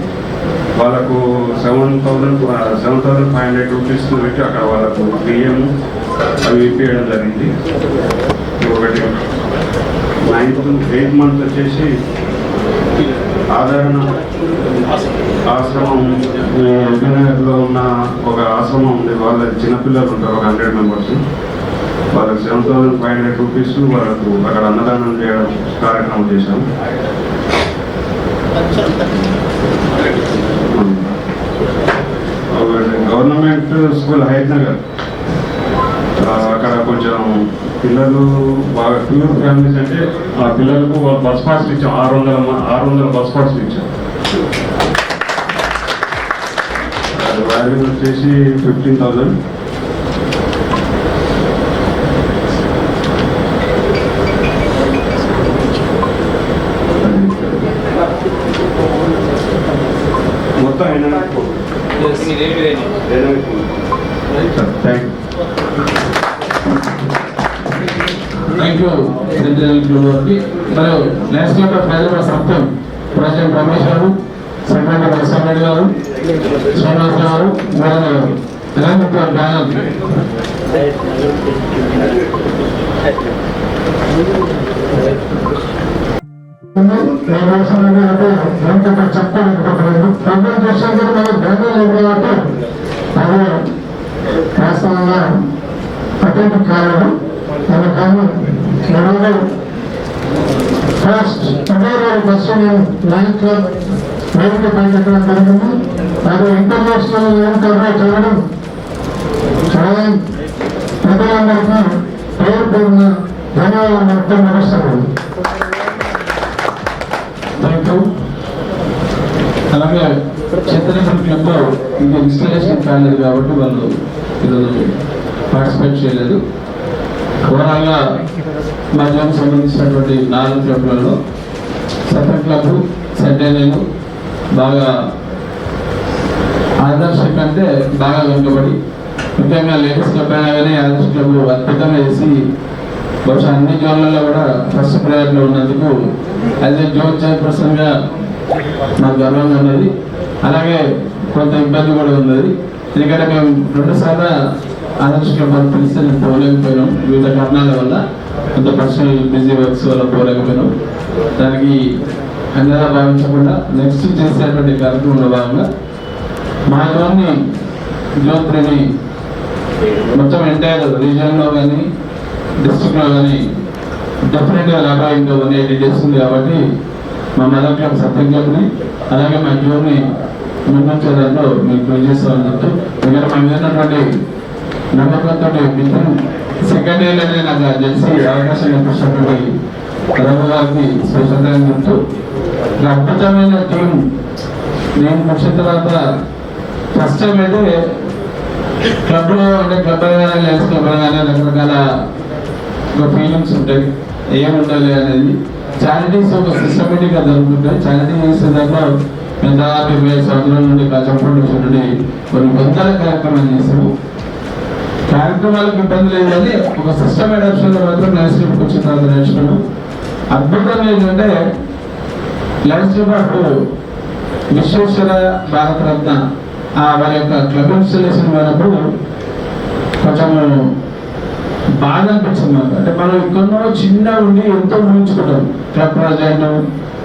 వాళ్ళకు 7,500 రూపీస్ పెట్టి అక్కడ వాళ్ళకు బియ్యం అవి ఇప్పించడం జరిగింది. ఒకటి 9th to 8th month వచ్చేసి ఆదరణ ఆశ్రమం ఎల్బీనగర్లో ఉన్న ఒక ఆశ్రమం ఉంది. వాళ్ళ చిన్నపిల్లలు ఉంటారు, ఒక 100 మెంబర్స్. వాళ్ళకి 7,500 రూపీస్ వాళ్ళకు అక్కడ అన్నదానం చేయడం కార్యక్రమం చేశాం. గవర్నమెంట్ స్కూల్ హైదరాబాద్ అక్కడ కొంచెం పిల్లలు బాగా ప్యూర్ ఫ్యామిలీస్ అంటే ఆ పిల్లలకు బస్ పాస్లు ఇచ్చాం. 600 బస్ పాస్లు ఇచ్చాం. వాల్యూ వచ్చేసి 15,000. మొత్తం
థ్యాంక్ యూ సెంట్రల్ గ్లోబల్కి. మరియు నేషనల్ ప్రజల సత్యం ప్రెసిడెంట్ రమేష్ గారు, సెక్రటరీ ప్రసాద్ రెడ్డి గారు, శ్రీనివాస్ గారు, వీరన్న గారు, ఇలాంటి బ్యానర్
వాస్తవంగా అటెండ్ కాలేదు. అందుకని ఈరోజు ఫస్ట్ బస్సు నేను లైన్ క్లబ్ వేదిక పైకెట్టడం జరిగింది.
అది ఇంటర్నేషనల్ కవర్ చేయడం ప్రజలందరికీ పేరు పేరున ధన్యవాదాలు మొత్తం నమస్కారం.
Thank you. అలాగే చైతన్య క్లబ్లో ఇది ఇన్స్టాలేషన్ కాలేదు కాబట్టి వాళ్ళు ఈరోజు పార్టిసిపేట్ చేయలేదు. ఓవరాల్గా మా జోన్కి సంబంధించినటువంటి 4 క్లబ్లలో సర్పంచ్ క్లబ్ సెంటైనలు బాగా ఆదర్శ కంటే బాగా వెనుకబడి, ముఖ్యంగా లేడీస్ క్లబ్ అయినా కానీ ఆదర్శ క్లబ్ అద్భుతంగా చేసి బహుశా అన్ని జోన్లలో కూడా ఫస్ట్ ప్రయారిటీలో ఉన్నందుకు యాజ్ ఏ జోన్ చైర్పర్సన్గా నాకు గర్వంగా ఉన్నది. అలాగే కొంత ఇబ్బంది కూడా ఉన్నది, ఎందుకంటే మేము 2 సార్లు ఆదర్శ క్లబ్ అని పిలిస్తే నేను పోలేకపోయినాం. వివిధ కారణాల వల్ల, కొంత పర్సనల్ బిజీ వర్క్స్ వల్ల పోలేకపోయినాం. దానికి అందరూ భావించకుండా నెక్స్ట్ చేసేటువంటి కార్యక్రమంలో భాగంగా మా జోన్ని జోన్ 3ని మొత్తం ఎంటైర్ రీజియన్లో కానీ డిస్ట్రిక్ట్లో కానీ డెఫినెట్గా లాభం ఇంకా 180 డేస్ ఉంది. కాబట్టి మా మదర్ క్లబ్ సత్యం క్లబ్ని అలాగే మా జోన్ని ముందుంచే దాంట్లో మీకు కృషి చేస్తామని చెప్తూ, ఇక్కడ మా మీద ఉన్నటువంటి నమ్మకంతో మిత్రులు సెకండ్ ఇయర్లోనే నాకు తెలిసి అవకాశం కల్పించినటువంటి రఘు గారికి స్పెషల్ థ్యాంక్స్ చెప్తూ, అద్భుతమైన టీం నేను వచ్చిన తర్వాత ఫస్ట్ టైం అయితే క్లబ్లో అంటే క్లబ్ అనగానే లేడీస్ క్లబ్ అనగానే రకరకాల ఫీలింగ్స్ ఉంటాయి, ఏముండాలి అనేది. చారిటీస్ ఒక సిస్టమేటిక్గా జరుగుతుంటాయి. చారిటీ చేసే దాంట్లో మేము దాదాపు 20 సంవత్సరాల నుండి కష్టపడి నుండి కొన్ని వందల కార్యక్రమాలు చేసాము. కార్యక్రమాలకు ఇబ్బంది లేదు కానీ ఒక సిస్టమ్ అడాప్షన్లో మాత్రం ల్యాండ్స్కేప్కి వచ్చిన తర్వాత నేర్చుకున్నాం. అద్భుతంగా ఏంటంటే ల్యాండ్స్కేప్ అప్పుడు విశ్వేశ్వర భారతరత్న వారి యొక్క క్లబ్ ఇన్స్టాలేషన్ అయినప్పుడు కొంచెం బాధ అనిపించింది మాకు. అంటే మనం ఎక్కడో చిన్న ఉండి ఎంతో ఊహించుకుంటాం. క్లబ్ ప్రెసిడెంట్,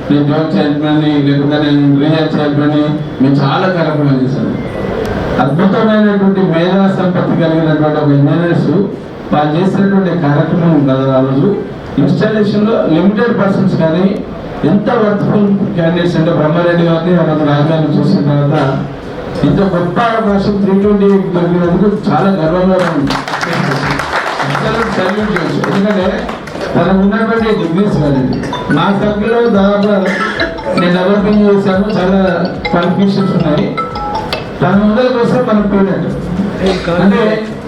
నేను జోన్ చైర్మన్, లేకపోతే నేను రీజన్ చైర్మన్, మేము చాలా కార్యక్రమాలు చేశాను. అద్భుతమైనటువంటి మేధా సంపత్తి కలిగినటువంటి ఒక ఇంజనీర్స్ వాళ్ళు చేసినటువంటి కార్యక్రమం కదా ఆ రోజు ఇన్స్టాలేషన్లో లిమిటెడ్ పర్సన్స్ కానీ ఎంత వర్త్ఫుల్ క్యాండిడేట్స్ అంటే బ్రహ్మారెడ్డి గారిని ఆ రోజు రాజధాని చూసిన తర్వాత ఇంత గొప్ప అవకాశం 320 దొరికినందుకు చాలా గర్వంగా సల్యూట్ చేయొచ్చు. ఎందుకంటే తనకు ఉన్నటువంటి డిగ్రీస్ కానీ నా సర్కిల్లో దాదాపు నేను డెవలపింగ్ చేశాను, చాలా క్వాలిఫికేషన్స్ ఉన్నాయి. తన ముందరికి వస్తే మనకు పేరెంట్ అంటే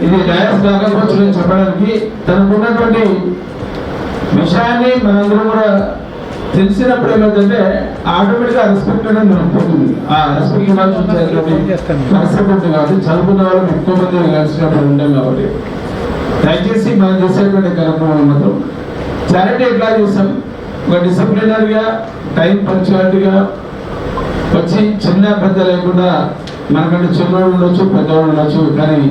ఇది డయాస్ కాకపోవచ్చు నేను చెప్పడానికి, తనకు ఉన్నటువంటి విషయాన్ని మనందరం కూడా తెలిసినప్పుడు ఏమైందంటే ఆటోమేటిక్గా రెస్పెక్ట్ అనేది మనం పోతుంది. ఆ రెస్పెక్ట్ ఇవ్వాల్సి పరిస్థితి ఉంటుంది కాబట్టి చదువుకున్న వాళ్ళకి ఎక్కువ మంది కలిసినప్పుడు ఉంటాం. కాబట్టి దయచేసి మనం చేసేటువంటి కార్యక్రమం మాత్రం చారిటీ ఎట్లా చేస్తాం, ఒక డిసిప్లినరీగా టైం పంచువాలిటీగా వచ్చి చిన్న పెద్ద లేకుండా, మనకంటే చిన్నవాడు ఉండొచ్చు పెద్దవాడు ఉండొచ్చు, కానీ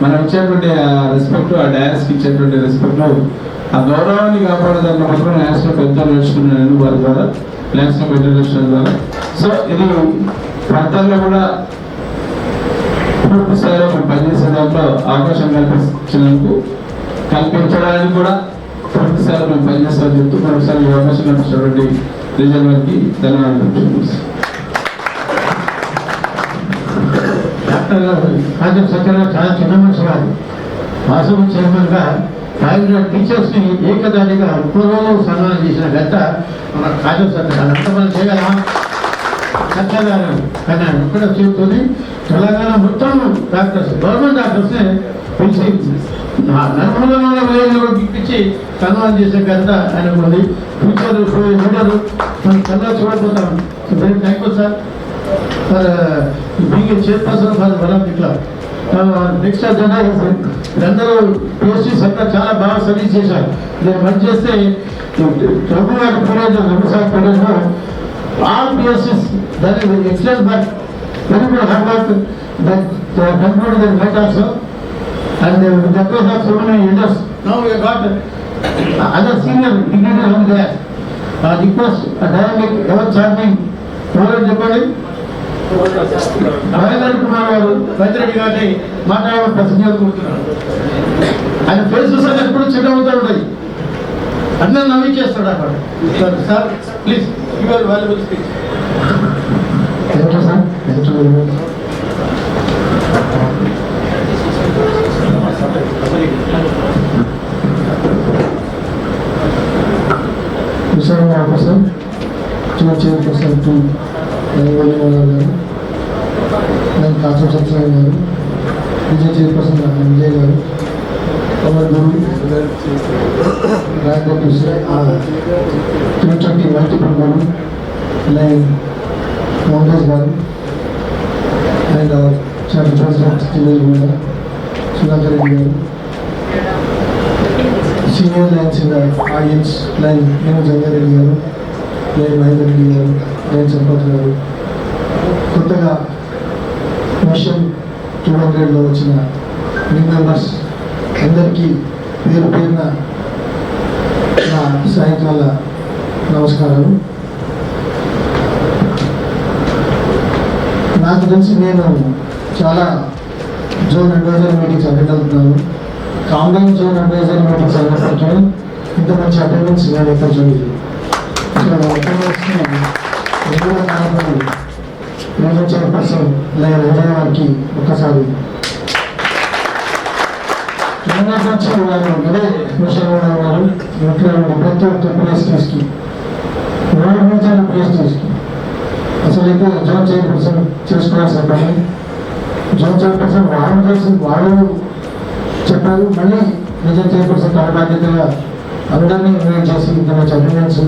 మనం ఇచ్చేటువంటి ఆ రెస్పెక్ట్, ఆ డయాస్కి ఇచ్చేటువంటి రెస్పెక్ట్, ఆ గౌరవాన్ని కాపాడేదాన్ని మాత్రం ల్యాండ్స్లో పెద్ద నేర్చుకున్నాను వారి ద్వారా, ల్యాండ్స్లో పెద్ద నేర్చుకున్న ద్వారా. సో ఇది ప్రాంతాల్లో కూడా పూర్తి స్థాయిలో మేము పనిచేసే దాంట్లో అవకాశం కల్పించడానికి కూడా పూర్తి స్థాయిలో మేము పనిచేస్తామని చెప్తూ మరోసారి ఈ అవకాశం కల్పించినటువంటి రీజన్ వారికి ధన్యవాదాలు.
డాక్టర్ సత్యనారాయణ చాలా చిన్న మనిషి కాదు. వాసవి చైర్మన్గా 500 టీచర్స్ని ఏకదానిగా 30 రోజులు సన్మానం చేసిన గత మన కాజల్ సత్యనారాయణ. అంత మనం చేయగలమా? సత్యనారాయణ కానీ ఇక్కడ చెబుతుంది తెలంగాణ మొత్తం డాక్టర్స్, గవర్నమెంట్ డాక్టర్స్ని పిలిచి నర్మూలంలో విలేజ్లో ఇప్పించి సన్మానం చేసే గత ఆయనకు ఉంది. ఫ్యూచర్ లీడరు మనం కన్నా చూడకపోతాం. Very thank you sir for being chairperson for one of the club. Next agenda అందరూ పిఎస్సీస్ అంతా చాలా బాగా సర్వీస్ చేశారు. నేను వర్క్ చేస్తే ప్రభు గారి పీరియడ్ వ్యవసాయ పీరియడ్లో ఆల్ పిఎస్సీస్ that is excellent work, very good hard work that concluded that right also and with the approach of so many elders now we have got other senior dignitaries on there. Request a dynamic ever charging ఎవరు చెప్పండి? మహేంద్ర కుమార్ గారు వైద్యరెడ్డి గారిని మాట్లాడే ప్రసంగాలు కోరుతున్నారు. ఆయన face చూసాక ఎప్పుడు చిన్నవుతూ ఉంటాయి, అందరూ నవ్వించేస్తాడు అక్కడ. Sir please your valuable speech.
Thank you sir. Thank you very much.
Secretary garu, నేను Kacham Satyanarayana garu, Vijay chairperson Vijay garu, Pawan Guru, rank officer 320 multiple garu, lion Mohan garu, and charter president Sudhakar Reddy garu, senior lions in the audience lion నేను జంగారెడ్డి గారు, లైన్ మహేందర్ రెడ్డి గారు, లైన్ సంపత్ గారు, కొత్తగా మిషన్ 200లో వచ్చిన న్యూ మెంబర్స్ అందరికీ పేరు పేరున నా సాయంకాల నమస్కారాలు. నాకు తెలిసి నేను చాలా జోన్ అడ్వైజరీ మీటింగ్స్ అటెండ్ అవుతున్నాను. కాంబైన్ జోన్ అడ్వైజరీ మీటింగ్స్ అయినప్పటికీ ఇంత మంచి అటెండెన్స్ నేను ఎక్కడ చూడలేదు. రీజన్ చైర్పర్సన్ లైన్ విజయ్ గారికి ఒక్కసారి నుంచి వాళ్ళు ఇదే విషయంలో ఉన్నారు. ఇంట్లో ప్రతి ఒక్క ప్లేస్కి రీజన్ ప్లేస్కి అసలు అయితే జోన్ చైర్పర్సన్ చేసుకోవాల్సిన పని జోన్ చైర్పర్సన్ వాళ్ళు చెప్పారు. మళ్ళీ రీజన్ చైర్పర్సన్ తన బాధ్యతగా అందరినీ ఇన్వైట్ చేసి ఇంత మంచి అటెండెన్స్,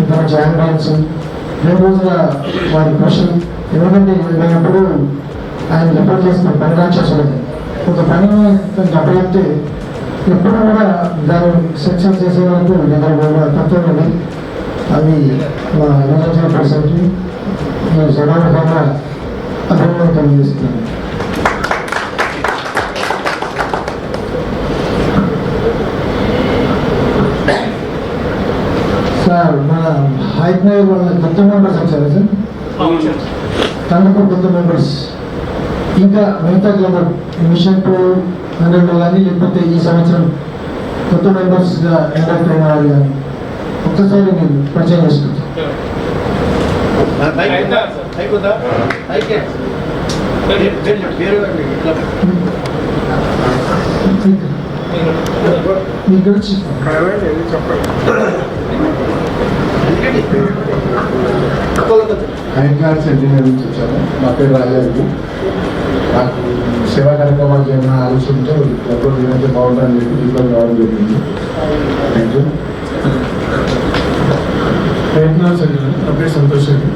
ఇంత మంచి అంబులెన్స్, 2 రోజుల వారి క్వశ్చన్. ఎందుకంటే నేను ఎప్పుడు ఆయన రిపోర్ట్ చేసిన పని రాక్షసులని ఒక పనిని అప్పచెప్తే ఎప్పుడు కూడా దాన్ని సక్సెస్ చేసే వరకు దగ్గర కూడా తప్పని అవి మా రీజన్ చైర్పర్సన్కి నేను సమానంగా అభినందన తెలియజేస్తున్నాను. సార్ మన హైట్ నగర్ వాళ్ళ కొత్త మెంబర్స్ వచ్చారా సార్? కందుకూరు కొత్త మెంబర్స్ ఇంకా మిగతా క్లబ్ మిషన్ 200 కానీ లేకపోతే ఈ సంవత్సరం కొత్త మెంబర్స్గా ఇండక్ట్ అయిన వాళ్ళు కానీ ఒక్కసారి మీరు పరిచయం చేసుకుంటారు. మీకు వచ్చి
హైదరాబాద్ సెంటినరీ నుంచి వచ్చాను. నా పేరు రాజారెడ్డి. నాకు సేవా కార్యక్రమాలు చేయడం ఆలోచనతో క్లబ్లో ఏదైతే బాగుంటుందని చెప్పి దీంట్లో రావడం జరిగింది. Thank you.
హైదరాబాద్ సెంటినరీ నా పేరు సంతోష్ రెడ్డి.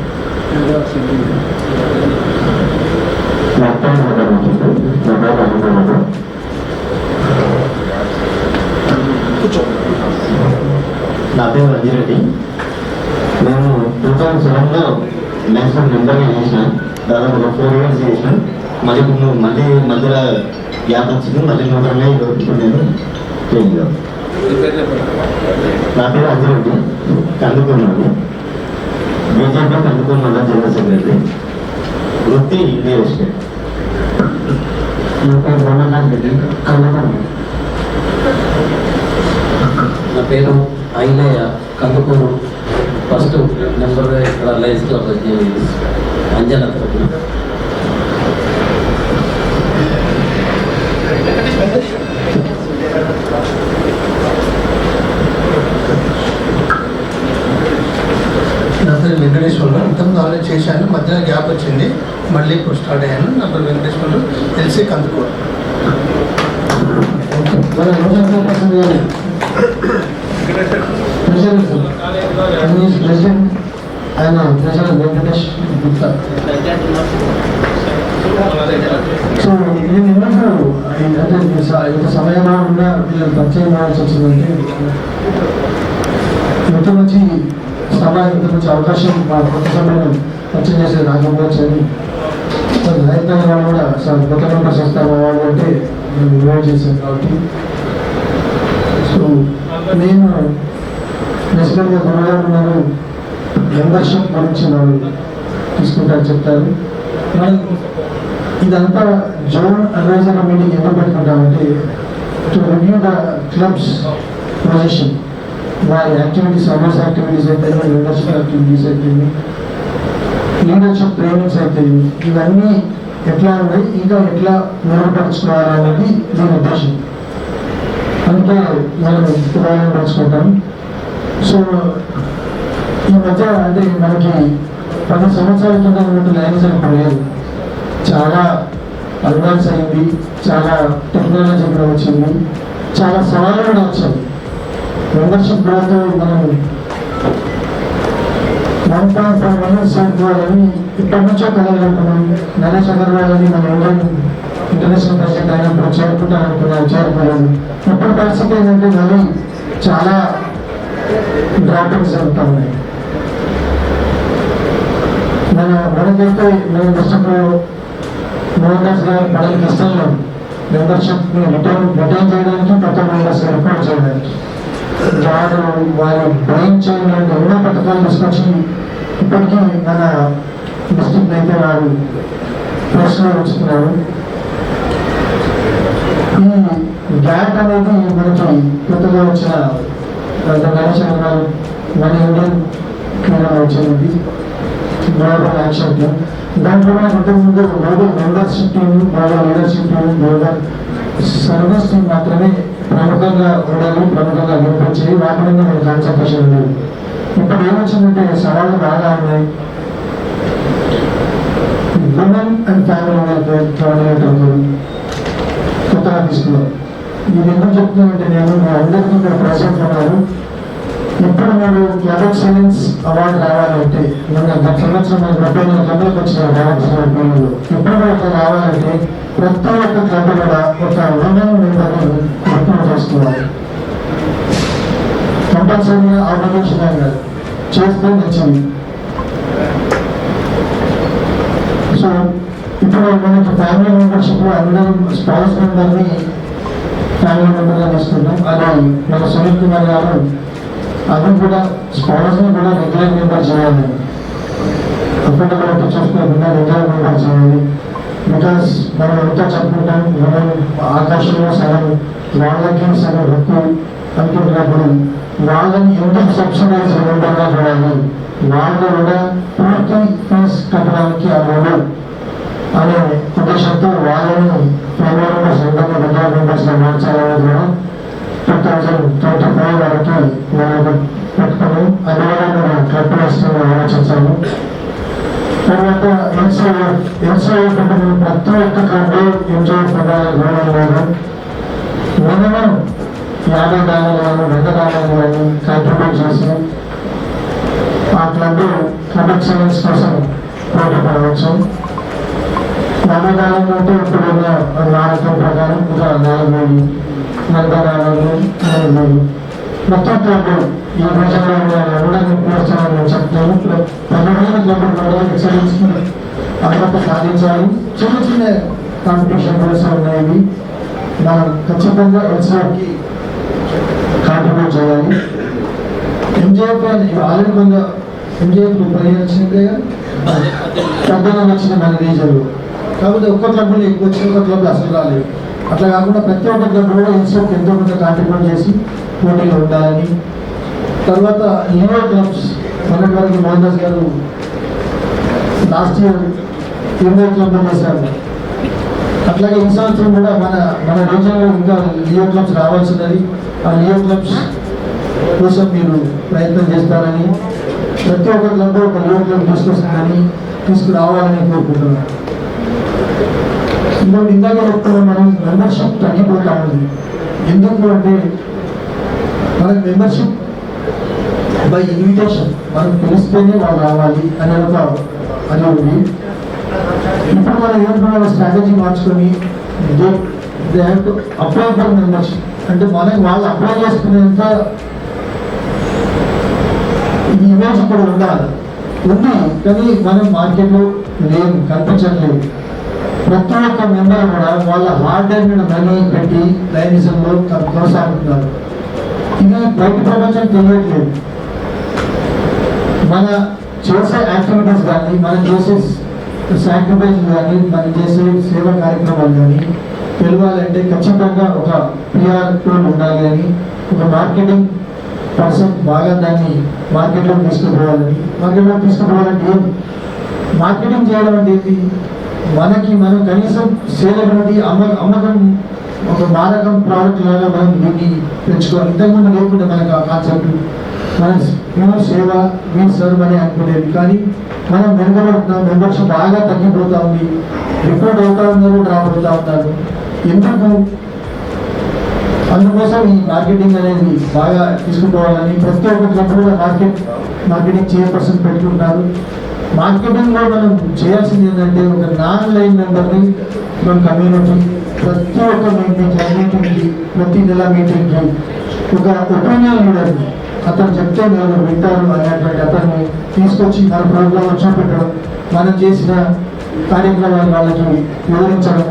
నా పేరు రంజిరెడ్డి. నేను 2007లో నేషనల్ మెంబర్గా చేసినాను. దాదాపు 4 years చేసినాను. మళ్ళీ మధ్యలో గ్యాప్ వచ్చింది. మళ్ళీ నూతనంగా ఇప్పుడు నేను చేంజ్. నా పేరు రంజిరెడ్డి, కందుకూరు, బీజేపీ కందుకూరు మండలం జనరల్ సెక్రటరీ, వృత్తి రియల్ ఎస్టేట్. నా పేరు రమణనాథ్ రెడ్డి, కందుకూరు.
నా పేరు ఐలయ్య, కందుకూరు. ఫస్ట్ నెంబర్గా ఇక్కడ లైన్స్ క్లబ్ అంజనా తరఫున.
నా పేరు వెంకటేశ్వరరావు. ఇంతకుముందు ఆల్రెడీ చేశాను, మధ్యలో గ్యాప్ వచ్చింది, మళ్ళీ ఇప్పుడు స్టార్ట్ అయ్యాను. నా పేరు వెంకటేశ్వరరావు, ఎల్సీ కందుకూరు.
ప్రెసిడెంట్ ఆయన ప్రెసిడెంట్ వెంకటేష్ గుప్తా. సో నేను ఏమంటారు అంటే ఇంత సమయంలో ఉన్న వీళ్ళు పరిచయం అవ్వాల్సి వచ్చిందంటే ఇంత మంచి సభ, ఇంత మంచి అవకాశం మా కొత్త సభను పరిచయం చేసే రాజంగా వచ్చాను. హైదరాబాద్ వాళ్ళు కూడా కొత్త మెంబర్స్ వస్తారు వాళ్ళు అంటే నేను ఇన్వైట్ చేశాను. కాబట్టి సో నేను బేసికల్గా గురుగారు ఉన్నారు, మెంబర్షిప్ గురించి వాళ్ళు తీసుకుంటారు, చెప్తారు. మనం ఇదంతా జోన్ అడ్వైజర్ మీటింగ్ ఎందుకు పెట్టుకుంటామంటే to review the clubs position, వారి యాక్టివిటీస్, అవర్స్ యాక్టివిటీస్ అయితే, మెంబర్షిప్ యాక్టివిటీస్ అయితే, లీడర్షిప్ ట్రైనింగ్స్ అయితే, ఇవన్నీ ఎట్లా ఉన్నాయి, ఇంకా ఎట్లా మెరుగుపరుచుకోవాలనేది దీని ఉద్దేశం. అందుకే మనం మెరుగుపరుచుకుంటాం. సో ఈ మధ్య అంటే మనకి
10 సంవత్సరాల కింద ఉన్నట్టు లైన్స్ ఇప్పుడు లేదు. చాలా అడ్వాన్స్ అయింది, చాలా టెక్నాలజీ కూడా వచ్చింది, చాలా సవాళ్ళు కూడా వచ్చాయి. మెంబర్షిప్ గ్రోత్ మనం 1.5 million సీట్ పోవాలని ఇప్పటి నుంచో కలగలుగుతున్నాం. నరేష్ అగర్వాల్ అని మన ఇండియన్ ఇంటర్నేషనల్ ప్రెసిడెంట్ అయినప్పుడు చేరుకుంటాను చేరుకోలేదు. ఇప్పుడు పరిస్థితి ఏంటంటే మళ్ళీ చాలా డ్రాపింగ్స్ జరుగుతూ ఉన్నాయి. మనకైతే మేము ఇష్టంలో మోహన్ దాస్ గారు పడడానికి ఇష్టం లేదు. మెంబర్షిప్ని రిటైన్ చేయడానికి కొత్త మెంబర్స్ రిపోర్ట్ చేయడానికి వాళ్ళు బ్రెయిన్ చేయడానికి ఎన్నో పథకాలు తీసుకొచ్చి ఇప్పటికీ మన డిస్ట్రిక్ట్ అయితే వారు ప్రశ్నలు ఉంచుతున్నారు. ఈ గ్యాప్ అనేది మనకి కొత్తగా వచ్చిన మన ఇండియన్ క్రీడా వచ్చింది గ్లోబల్ యాక్షన్ టీమ్. దాంట్లో ఇంతకుముందు global membership team, global leadership team, global service team మాత్రమే ప్రముఖంగా ఉండాలి, ప్రముఖంగా అభివృద్ధి వాటి మీద మన కాన్సన్ట్రేషన్ ఉండేది. ఇప్పుడు ఏమొచ్చిందంటే సవాళ్ళు బాగా ఉన్నాయి. Women and family welfare coordinator కొత్తగా తీసుకున్నాం. ఇది ఎందుకు చెప్తున్నానంటే నేను మీ అందరికీ ఇక్కడ ప్రెసెంట్ ఉన్నారు. ఇప్పుడు మీరు క్లబ్ ఎక్సలెన్స్ అవార్డు రావాలంటే గత సంవత్సరం మనకు 34 క్లబ్లకు వచ్చిన డైరెక్టర్ ఇప్పుడు అట్లా రావాలంటే ప్రతి ఒక్క క్లబ్ కూడా ఒక ఉమెన్ మెంబర్ని గుర్తింపు చేసుకోవాలి. కంపల్సరీగా ఆర్గనైజేషన్ చేస్తే నచ్చింది. సో ఇప్పుడు మనకి ఫ్యామిలీ మెంబర్షిప్లో అందరం స్పౌస్ మెంబర్ని ఫ్యామిలీ మెంబర్గా తీసుకుంటాం. అది మన సునీల్ కుమార్ గారు అది కూడా స్పౌస్ని కూడా రెగ్యులర్ మెంబర్ చేయాలి, అఫోర్డబిలిటీ చూసుకోకుండా రెగ్యులర్ మెంబర్ చేయాలి. బికాస్ మనం ఎంతో చెప్పుకుంటాం మనం ఆకాశంలో సగం వాళ్ళకి సగం హక్కు అనుకుంటున్నప్పుడు వాళ్ళని ఎందుకు సబ్సిడైజ్ మెంబర్గా చూడాలి, వాళ్ళు కూడా పూర్తి ఫీజు కట్టడానికి అవ్వదు అనే ఉద్దేశంతో వాళ్ళని ఫ్యామిలీ మెంబర్స్ ఎంతగా రెగ్యులర్ మెంబర్స్గా మార్చాలని కూడా 2025 వరకు మనం పెట్టుకుని అందువల్ల మనం క్లబ్ ఇష్టంగా ఆలోచించాము. తర్వాత ఎన్సీఎఫ్ అంటే మనం ప్రతి ఒక్క క్లబ్ ఎన్జిఓఎఫ్ మినిమం $50 కానీ $100 కానీ కాంట్రిబ్యూట్ చేసి ఆ క్లబ్ ఎక్సలెన్స్ కోసం పోటీ పడవచ్చు. $50 అంటే ఇప్పుడున్న నాయకం ప్రకారం ఇంకా 4,000 మొత్తం క్లబ్ ఈ రోజుల్లో ఎవరైనా ప్రోత్సాహాన్ని చెప్తాను. 10,000 క్లబ్లు ఎక్సలెన్స్కి అర్హత సాధించాలి. చిన్న చిన్న కాంపిటీషన్ కూడా ఉన్నాయి. మనం ఖచ్చితంగా ఎన్సీఎఫ్కి కాంట్రిబ్యూట్ చేయాలి. ఎంజీఎఫ్ ఆల్రెడీ కొంత ఎంజీఎఫ్ 10 వచ్చిందే పెద్దగా వచ్చింది మన రీజన్లో. కాకపోతే ఒక్క క్లబ్లో ఎక్కువ వచ్చిన ఒక క్లబ్లు అసలు రాలేదు. అట్లా కాకుండా ప్రతి ఒక్క క్లబ్ కూడా ఎన్సీఎఫ్ ఎంతో కొంత కాంట్రిబ్యూట్ చేసి పోటీలో ఉండాలని. తర్వాత లీవో క్లబ్స్ మొన్నటి వరకు మోహన్ దాస్ గారు లాస్ట్ ఇయర్ 20 క్లబ్లు చేశారు. అట్లాగే ఈ సంవత్సరం కూడా మన రీజన్లో ఇంకా లియో క్లబ్స్ రావాల్సినది. ఆ లియో క్లబ్స్ కోసం మీరు ప్రయత్నం చేస్తారని, ప్రతి ఒక్క క్లబ్ ఒక లియో క్లబ్ తీసుకొస్తుందని తీసుకురావాలని కోరుకుంటున్నాను. ఇందాక చెప్తున్నాం మనం మెంబర్షిప్ తగ్గిపోతా ఉంది. ఎందుకు అంటే మనకు మెంబర్షిప్ బై ఇన్విటేషన్, మనం పిలిస్తేనే వాళ్ళు రావాలి అనే ఒక అది ఉంది. ఇప్పుడు మనం ఏమంటున్నాం స్ట్రాటజీ మార్చుకొని they have to apply for membership అంటే మనకి వాళ్ళు అప్లై చేసుకునేంత ఈ ఇమేజ్ ఇక్కడ ఉండాలి ఉంది, కానీ మనం మార్కెట్లో లేదు, కనిపించట్లేదు. ప్రతి ఒక్క మెంబర్ కూడా వాళ్ళ హార్డ్ అండ్ మనీ పెట్టి లైనిజంలో కొనసాగుతున్నారు. ఇది బయట ప్రపంచం తెలియట్లేదు. మన చేసే యాక్టివిటీస్ కానీ, మనం చేసే సాక్రిఫైస్ కానీ, మనం చేసే సేవా కార్యక్రమాలు కానీ తెలియాలంటే ఖచ్చితంగా ఒక PR టూల్ ఉండాలి అని, ఒక మార్కెటింగ్ పర్సన్ బాగా దాన్ని మార్కెట్లో తీసుకుపోవాలని. మార్కెట్లో తీసుకుపోవాలంటే ఏంటి? మార్కెటింగ్ చేయడం అంటే ఏంటి? మనం కనీసం సేలబిలిటీ అమ్మకం ఒక మారకం ప్రోడక్ట్ లాగా మనం దీన్ని పెంచుకోవాలి. ఇంతకుముందు లేకుండా మనకు ఆ కాన్సెప్ట్ మన ప్యూర్ సేవ మీ సర్వ్ అని అనుకునేది. కానీ మనం వెనుకబడుతున్నాం, మెంబర్షిప్ బాగా తగ్గిపోతూ ఉంది, రిపోర్ట్ అవుతా ఉన్నారు, డ్రాప్ అవుతా ఉన్నారు. ఎందుకు? అందుకోసం ఈ మార్కెటింగ్ అనేది బాగా తీసుకుపోవాలని ప్రతి ఒక్క క్లబ్ కూడా మార్కెటింగ్ చైర్పర్సన్ పెట్టుకుంటారు. మార్కెటింగ్లో మనం చేయాల్సింది ఏంటంటే ఒక నాన్ లైన్ మెంబర్ని మన కమ్యూనిటీ ప్రతి ఒక్క మీటింగ్కి ప్రతి నెల మీటింగ్కి ఒక ఒపీనియన్ లీడర్ అతను చెప్తే నేను వింటారు అనేటువంటి అతన్ని తీసుకొచ్చి మన ప్రోగ్రామ్ చూపెట్టడం, మనం చేసిన కార్యక్రమాలు వాళ్ళకి వివరించడం,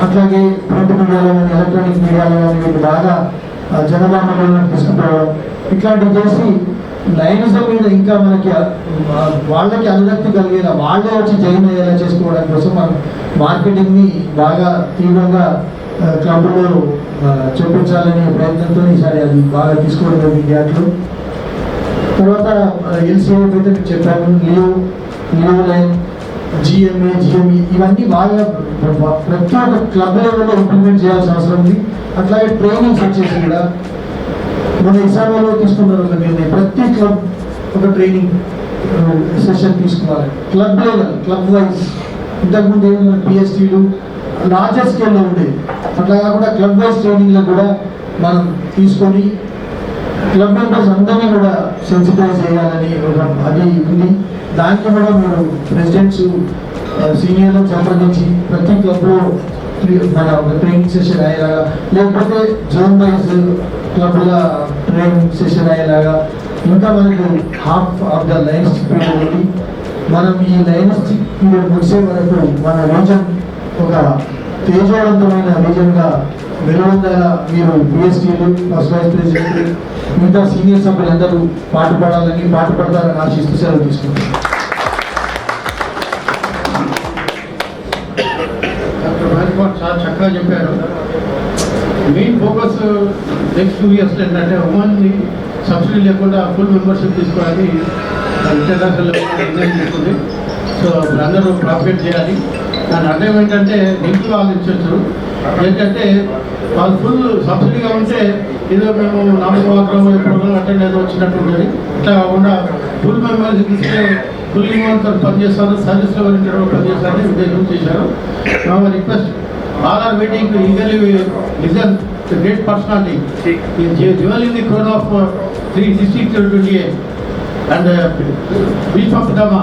అట్లాగే ప్రింట్ మీడియాలో కానీ ఎలక్ట్రానిక్ మీడియాలో కానీ వీళ్ళు బాగా జనబాంధవులను తీసుకుపోవడం, ఇట్లాంటివి చేసి లైనిజం మీద ఇంకా మనకి వాళ్ళకి అనురక్తి కలిగేలా వాళ్ళే వచ్చి జాయిన్ అయ్యేలా చేసుకోవడం కోసం మనం మార్కెటింగ్ని బాగా తీవ్రంగా క్లబ్లో చూపించాలనే ప్రయత్నంతో ఈసారి అది బాగా తీసుకోవడం జరిగింది. అట్లు తర్వాత ఎల్సీఐ అయితే చెప్పాను, లియో లైన్, జిఎంఏ, జిఎంఈ ఇవన్నీ బాగా ప్రతి ఒక్క క్లబ్ లెవెల్లో ఇంప్లిమెంట్ చేయాల్సిన అవసరం ఉంది. అట్లాగే ట్రైనింగ్స్ వచ్చేసి కూడా మన ఇసామాలో తీసుకున్నారు నిర్ణయం, ప్రతి క్లబ్ ఒక ట్రైనింగ్ సెషన్ తీసుకోవాలి క్లబ్ లెవెల్, క్లబ్ వైజ్. ఇంతకుముందు ఏమైనా పిఎస్టీలు లార్జర్ స్కేల్లో ఉండేది, అట్లా కాకుండా క్లబ్ వైజ్ ట్రైనింగ్లో కూడా మనం తీసుకొని క్లబ్ మెంబర్స్ అందరినీ కూడా సెన్సిటైజ్ చేయాలని అది ఉంది. దానికి కూడా మీరు ప్రెసిడెంట్స్ సీనియర్లను సంప్రదించి ప్రతి క్లబ్లో మన ఒక ట్రైనింగ్ సెషన్ అయ్యేలాగా, లేకపోతే జోన్ వైజ్ క్లబ్ల ట్రైనింగ్ సెషన్ అయ్యేలాగా, ఇంకా మనకు half of the lines period ఉంది. మనం ఈ లైన్స్ పీరియడ్ ముగిసే వరకు మన రీజన్ ఒక తేజవంతమైన రీజన్గా వెలువొందేలా మీరు పిఎస్టీలు, ఫస్ట్ వైస్ ప్రెసిడెంట్, మిగతా సీనియర్ సభ్యులందరూ పాటుపడతారని ఆశిస్తూ సెలవు తీసుకుంటారు.
చాలా చక్కగా చెప్పారు. మెయిన్ ఫోకస్ నెక్స్ట్ 2 years ఏంటంటే ఉమెన్ని సబ్సిడీ లేకుండా ఫుల్ మెంబర్షిప్ తీసుకోవాలని ఇంటర్నేషనల్ లెవెల్లో డిజైన్ చేస్తుంది. సో అందరూ ప్రాఫిట్ చేయాలి. దాని అర్థం ఏంటంటే ఇంట్లో ఆలోచించచ్చు, ఏంటంటే వాళ్ళు ఫుల్ సబ్సిడీగా ఉంటే ఏదో మేము 4 మాత్రం ప్రోగ్రామ్ అటెండ్ ఏదో వచ్చినట్టు ఉంటుంది. ఇట్లా కాకుండా ఫుల్ మెంబర్షిప్ ఇస్తే ఫుల్ ఇన్వాల్వ్ పనిచేస్తారు, సర్వీస్ లెవెల్ ఇంటర్వ్యూ పనిచేస్తారని ఉద్దేశం చేశారు. మా request all are waiting to eagerly listen to great personality. He is jewelling the crown of 360-28 and Bishop of Dhamma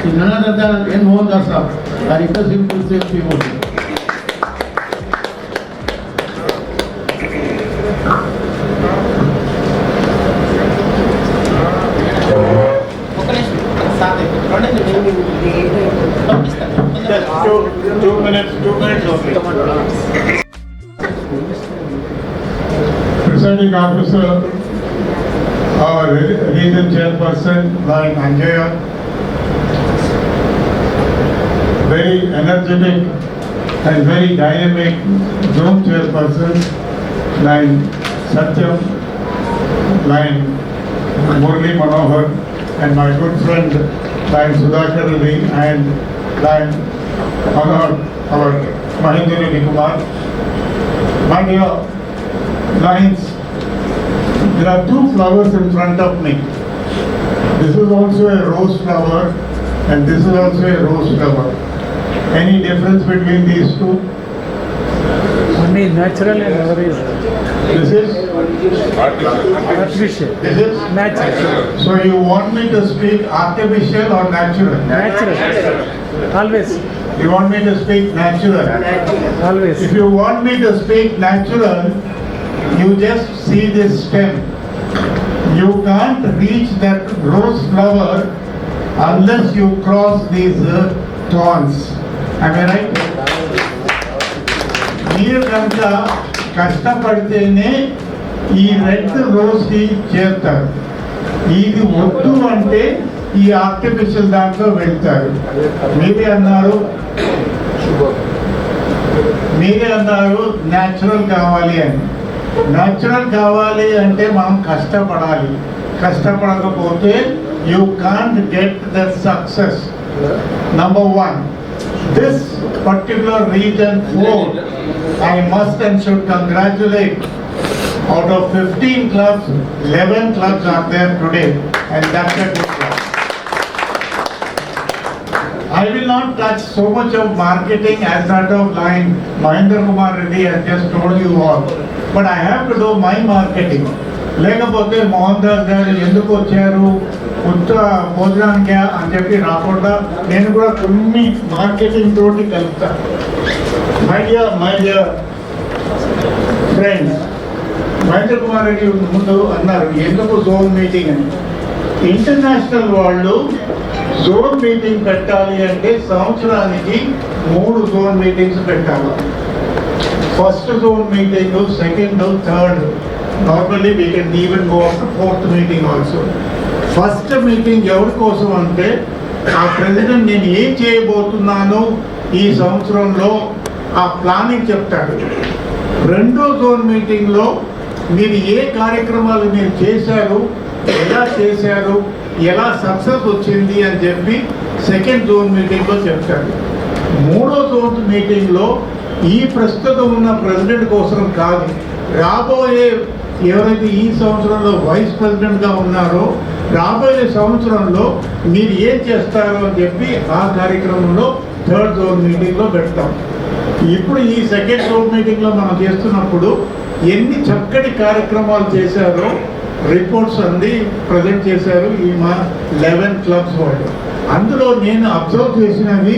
is none other than N. Mohan Das. I request him to say a few words. Two minutes only.
Presiding officer, our region chairperson, like Anjaya, very energetic and very dynamic zone chairperson, like Satyam, like Murli Manohar, and my good friend, like Sudhakar Reddy, and like our Mahendra Kumar. My dear Lions, there are 2 flowers in front of me. This is also a rose flower and this is also a rose flower. Any difference between these two?
Only natural and others.
This is
artificial.
This is
natural.
So you want me to speak artificial or natural?
Natural. Always.
You want me to speak natural?
Always.
If you want me to speak natural, you just see this stem. You can't reach that rose flower unless you cross these thorns. Am I right? మీరు కనుక కష్టపడితేనే ఈ red rose కి చేరుతారు. ఇది వద్దు అంటే ఈ artificial దాంట్లో వెళ్తారు. మీరే అన్నారు న్యాచురల్ కావాలి అని. న్యాచురల్ కావాలి అంటే మనం కష్టపడాలి. కష్టపడకపోతే you can't get the success. Number 1, this particular region 4, I must and should congratulate
Out of 15 clubs, 11 clubs are there today, and that's a good club. I will not touch so much of marketing as that of line Mahendra Kumar Reddy has just told you all. But I have to do my marketing. లేకపోతే మోహన్ దాస్ గారు ఎందుకు వచ్చారు ఉత్త భోజనానికి అని చెప్పి రాకుండా నేను కూడా కొన్ని మార్కెటింగ్ తోటి కలుపుతాను. My dear friends, Mahendra Kumar Reddy ముందు అన్నారు ఎందుకు జోన్ మీటింగ్ అని. ఇంటర్నేషనల్ వాళ్ళు జోన్ మీటింగ్ పెట్టాలి అంటే సంవత్సరానికి 3 జోన్ మీటింగ్స్ పెట్టాలి. First zone meeting, second, third. Normally we can even go up to 4th meeting also. First meeting ఎవరి కోసం అంటే ఆ ప్రెసిడెంట్ నేను ఏం చేయబోతున్నాను ఈ సంవత్సరంలో ఆ ప్లానింగ్ చెప్తాడు. రెండో జోన్ మీటింగ్లో మీరు ఏ కార్యక్రమాలు మీరు చేశారు, ఎలా చేశారు, ఎలా సక్సెస్ వచ్చింది అని చెప్పి సెకండ్ జోన్ మీటింగ్లో చెప్తాడు. మూడో జోన్ మీటింగ్లో ఈ ప్రస్తుతం ఉన్న ప్రెసిడెంట్ కోసం కాదు, రాబోయే ఎవరైతే ఈ సంవత్సరంలో వైస్ ప్రెసిడెంట్గా ఉన్నారో రాబోయే సంవత్సరంలో మీరు ఏం చేస్తారో అని చెప్పి ఆ కార్యక్రమంలో థర్డ్ జోన్ మీటింగ్లో పెడతాం. ఇప్పుడు ఈ సెకండ్ జోన్ మీటింగ్లో మనం చేస్తున్నప్పుడు ఎన్ని చక్కటి కార్యక్రమాలు చేశారో రిపోర్ట్స్ అన్ని ప్రజెంట్ చేశారు ఈ మా 11 క్లబ్స్ వాళ్ళు. అందులో నేను అబ్జర్వ్ చేసినవి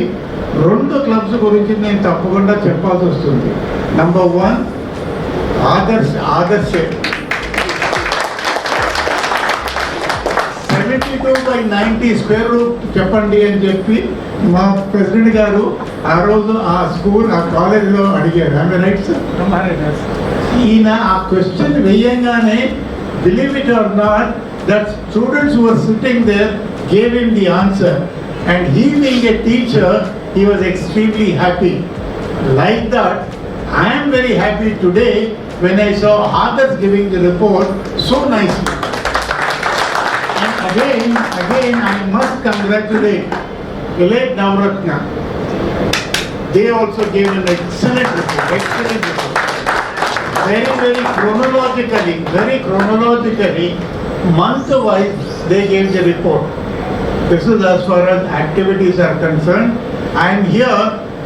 2 క్లబ్స్ గురించి నేను తప్పకుండా చెప్పాల్సి వస్తుంది. నంబర్ 1 ఆదర్శ్ 72/90 స్క్వేర్ రూట్ చెప్పండి అని చెప్పి మా ప్రెసిడెంట్ గారు ఆ రోజు ఆ స్కూల్ ఆ కాలేజ్లో అడిగారు. ఆమె రైట్ సార్. ఈయన ఆ question వేయంగానే, believe it or not, that students who were sitting there gave him the answer, and he being a teacher, he was extremely happy. Like that, I am very happy today when I saw others giving the report so nicely. And again, I must congratulate Elite Navratna. They also gave an excellent report. Very chronologically, month-wise, they gave the report. This is as far as activities are concerned. I am here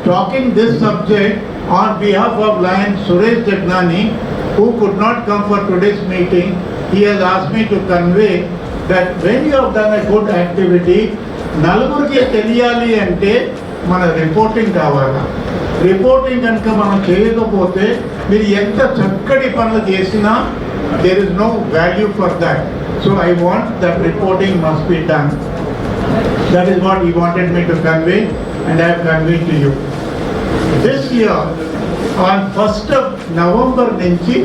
talking this subject on behalf of Lion Suresh Jagnani, who could not come for today's meeting. He has asked me to convey that when you have done a good activity, నలుగురికి తెలియాలి అంటే మన reporting కావాలి. Reporting కనుక మనం చేయకపోతే మీరు ఎంత చక్కటి పనులు చేసినా there is no value for that. So I want that reporting must be done. That is what he wanted me to convey, and I have conveyed to you. This year, on 1st of November నుంచి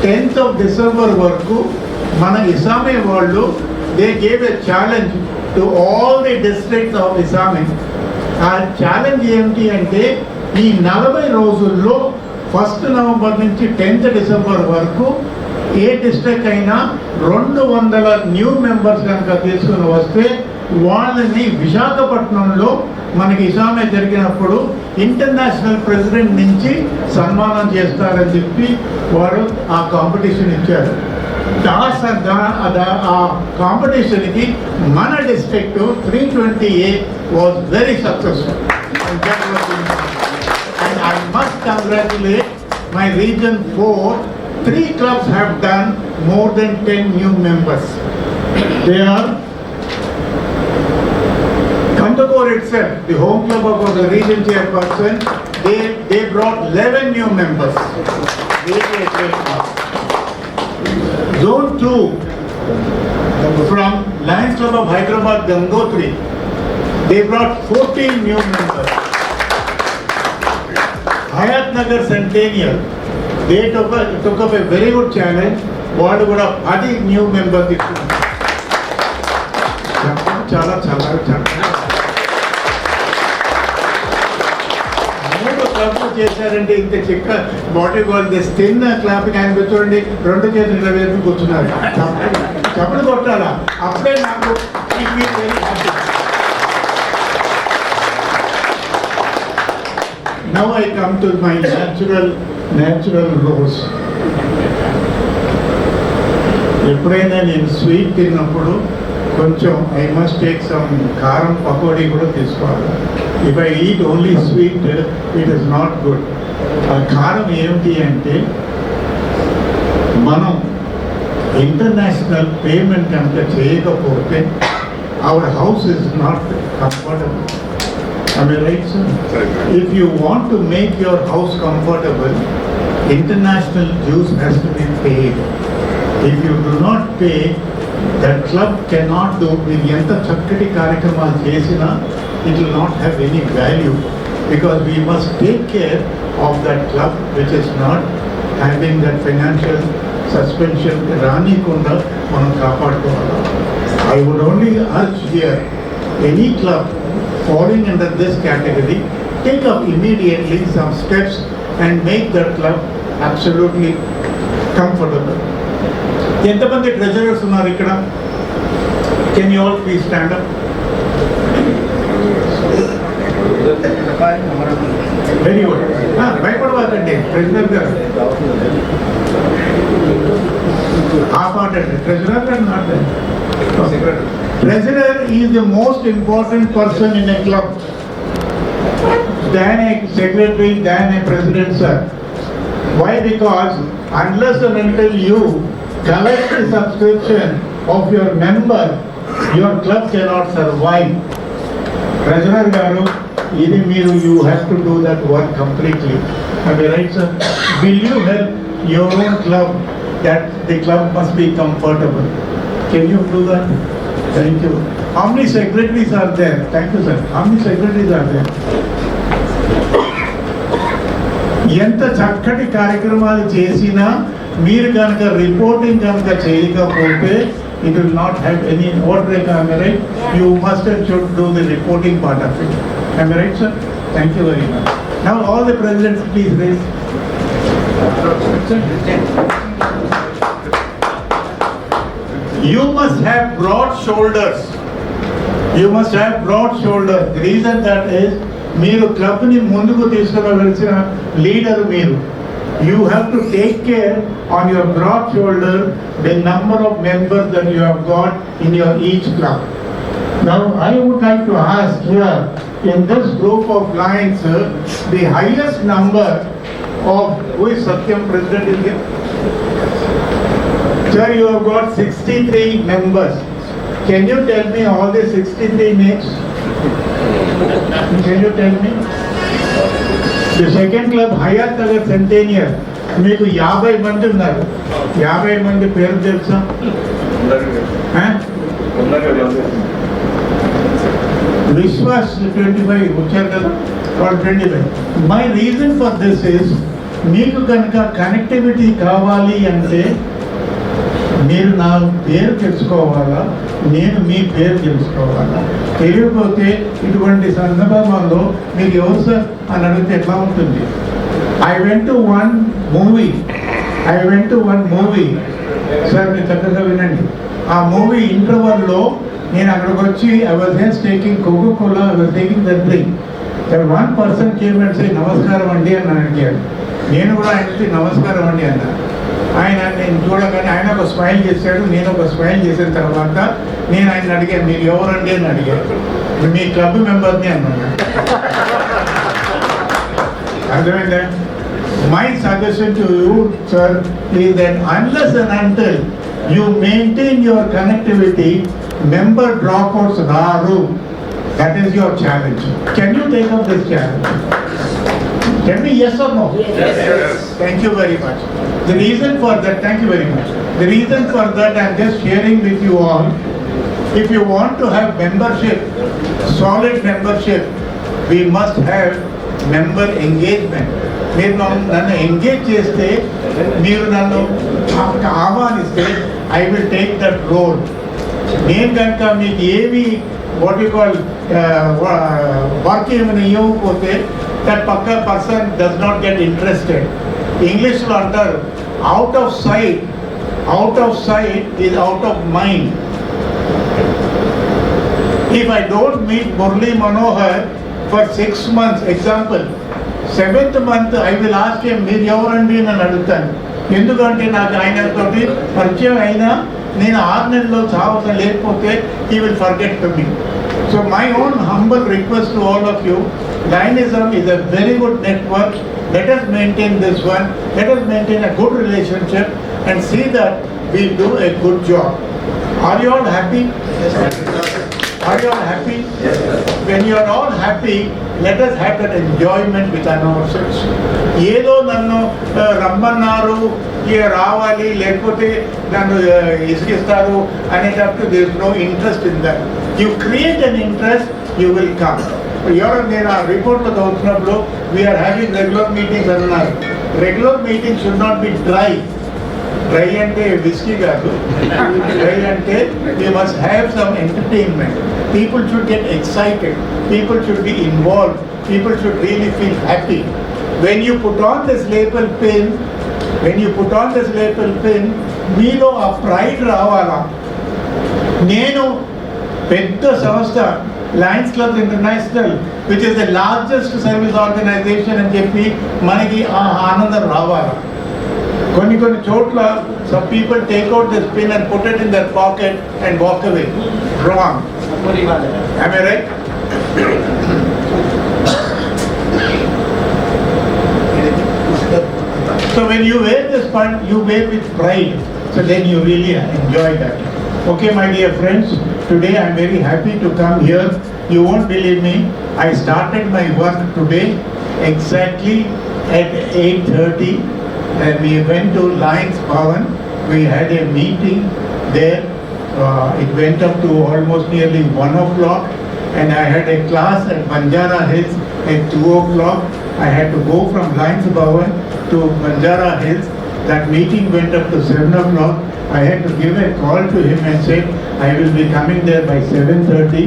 10th of December వరకు మన ఇసామే వాళ్ళు they gave a challenge to all the districts of ఇసామే. ఆ challenge ఏమిటి అంటే ఈ 40 రోజుల్లో 1st November నుంచి 10th December వరకు ఏ డిస్ట్రిక్ట్ అయినా 200 న్యూ మెంబర్స్ కనుక తీసుకుని వస్తే వాళ్ళని విశాఖపట్నంలో మనకి ఇసామే జరిగినప్పుడు ఇంటర్నేషనల్ ప్రెసిడెంట్ నుంచి సన్మానం చేస్తారని చెప్పి వారు ఆ కాంపిటీషన్ ఇచ్చారు. ఆ కాంపిటీషన్కి మన district 320A was very successful. And I must congratulate my region 4. 3 clubs have done more than 10 new members. They are Kandapur itself, the home club of the region chairperson. They brought 11 new members. Zone 2 from Lions Club of Hyderabad, Gangotri. They brought 14 new members. Hayat Nagar Centennial, they took up a very good challenge. వాళ్ళు కూడా 10 new members ఇస్తున్నారు. చాలా 3 clubs చేశారంటే ఇంత చిక్క body goal this thin clapping ఆయన కూర్చోండి 2 చేతులు ఇలా వేసి కూర్చున్నారు. చప్పలు కొట్టాలా అప్పుడే నాకు very happy. Now I come to my natural rose.
ఎప్పుడైనా నేను స్వీట్ తిన్నప్పుడు కొంచెం ఐ మస్ట్ టేక్ సమ్ కారం పకోడీ కూడా తీసుకోవాలి. If I eat only sweet it is not good. ఆ కారం ఏమిటి అంటే మనం ఇంటర్నేషనల్ పేమెంట్ కనుక చేయకపోతే our house is not comfortable. Am I right, sir? If you want to make your house comfortable, international dues has to be paid. If you do not pay, that club cannot do. మీరు ఎంత చక్కటి కార్యక్రమాలు చేసినా it will not have any value, because we must take care of that club which is not having that financial suspension రానికుండా మనం కాపాడుకోవాలి. I would only urge here, any club falling under this category, take up immediately some steps and make that club absolutely comfortable. ఎంతమంది treasurers ఉన్నారు ఇక్కడ? Can you all please stand up? Very good. భయపడవాకండి treasurer garu. half-hearted treasurer and not the treasurer is the most important person in a club than a secretary, than a president, sir. Why? Because unless and until you collect the subscription of your member, your club cannot survive. Treasurer garu, idi meeru, you have to do that work completely. Am I right, sir? Will you help your own club that the club must be comfortable? Can you do that? Thank you. How many secretaries are there? Thank you, sir. How many secretaries are there? ఎంత చక్కటి కార్యక్రమాలు చేసినా మీరు కనుక reporting కనుక చేయకపోతే it will not have any order. Am I right? You must and should do the reporting part of it. Am I right, sir? Thank you very much. Now all the presidents please raise. You must have broad shoulders. You must have broad shoulders. The reason that is, మీరు club ని ముందుకు తీసుకురావాల్సిన leader మీరు. You have to take care on your broad shoulder the number of members that you have got in your each club. Now I would like to ask here, in this group of lions, the highest number of, who is Satyam, president is here? Sir, you have got 63 members. Can you tell me all the 63 names? Can you tell me? The second club, Hayat Nagar Centennial. మీకు 50 మంది ఉన్నారు. 50 మంది పేరు తెలుసా? విశ్వాస్ 25 వచ్చారు కదా, వాళ్ళు 25. My reason for this is, మీకు కనుక కనెక్టివిటీ కావాలి అంటే మీరు నా పేరు తెలుసుకోవాలా, నేను మీ పేరు తెలుసుకోవాలా. తెలియకపోతే ఇటువంటి సందర్భంలో మీరు ఎవరు సార్ అని అడిగితే ఎట్లా ఉంటుంది? I went to one movie sir, మీరు చక్కగా వినండి. ఆ మూవీ ఇంటర్వల్లో నేను అక్కడికి వచ్చి I was just taking Coca Cola, I was taking that drink. One person came and say నమస్కారం అండి అని అడిగాడు. నేను కూడా ఆయనకి నమస్కారం అండి అన్నా. ఆయన నేను చూడగానే ఆయన ఒక స్మైల్ చేశాడు, నేను ఒక స్మైల్ చేసిన తర్వాత నేను ఆయన అడిగాను, మీరు ఎవరండి అని అడిగాను. మీ క్లబ్ మెంబర్ని అన్నాను. అర్థమైందా? My suggestion to you sir is that unless and until you maintain your connectivity, member dropouts raru. That is your challenge. Can you take up this challenge? Tell me yes or no? Yes. Thank you very much. The reason for that, thank you very much. The reason for that I am just sharing with you all. If you want to have membership, solid membership, we must have member engagement. మీరు నన్ను engage చేస్తే, మీరు నన్ను ఆహ్వానిస్తే I will take that role. నేను కనుక మీకు ఏవి వాట్ యు కాల్ వర్క్ ఏమైనా ఇవ్వకపోతే that person does not get interested. English lo antaru, out of sight is out of mind. If I don't meet Murli Manohar for 6 months, example, 7th month I will ask him, మీరు ఎవరండి అని అడుగుతాను. ఎందుకంటే నాకు ఆయనతోటి పరిచయం అయినా నేను 6 నెలల్లో చావత లేకపోతే he will forget to me. So my own humble request to all of you, Lionism is a very good network. Let us maintain this one. Let us maintain a good relationship and see that we do a good job. Are you all happy? Yes. Are you all happy? Yes. When you are all happy, let us have that enjoyment within ourselves. ఏదో నన్ను రమ్మన్నారు ఇక రావాలి లేకపోతే నన్ను ఇసుకిస్తారు అనేటప్పుడు there is no interest in that. You create an interest, you will come. ఎవరో నేను ఆ రిపోర్ట్లో చదువుతున్నప్పుడు వీఆర్ హ్యావింగ్ రెగ్యులర్ మీటింగ్స్ అన్నారు. Regular meeting should not be dry. Dry అంటే విస్కీ కాదు. డ్రై అంటే we must have some entertainment. People should get excited. People should be involved. People should really feel happy. When you put on this lapel pin, మీలో ఆ pride రావాలా. నేను పెద్ద సంస్థ Lions Club International which is the largest service organization అని చెప్పి మనకి ఆ ఆనందం రావాలి. కొన్ని చోట్ల some people take out this pin and put it in their pocket and walk away. Wrong. Am I right? So when you wear this pin, you wear with pride. So then you really enjoy that. Okay, my dear friends, today I am very happy to come here. You won't believe me, I started my work today exactly at 8:30 and we went to Lions Bhavan. We had a meeting there. It went up to almost nearly 1 o'clock and I had a class at Banjara Hills at 2 o'clock. I had to go from Lions Bhavan to Banjara Hills. That meeting went up to 7 o'clock. I had to give a call to him and said I will be coming there by 7:30.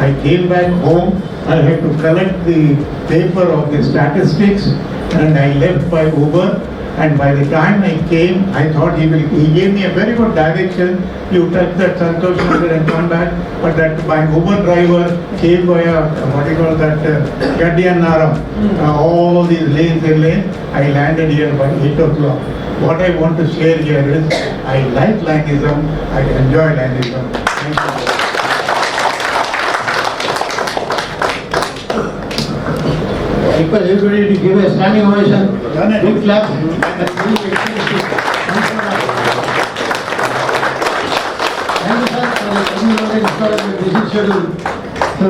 I came back home. I had to collect the paper of the statistics and I left by Uber. And by the time I came, I thought he gave me a very good direction. You touch that Santosh Nagar and come back. But that my Uber driver came via, Gaddianaram, all these lanes and lanes. I landed here by 8 o'clock. What I want to share here is, I like Lionism, I enjoy Lionism. Thank you.
Request everybody to give a standing ovation. Big clap. So,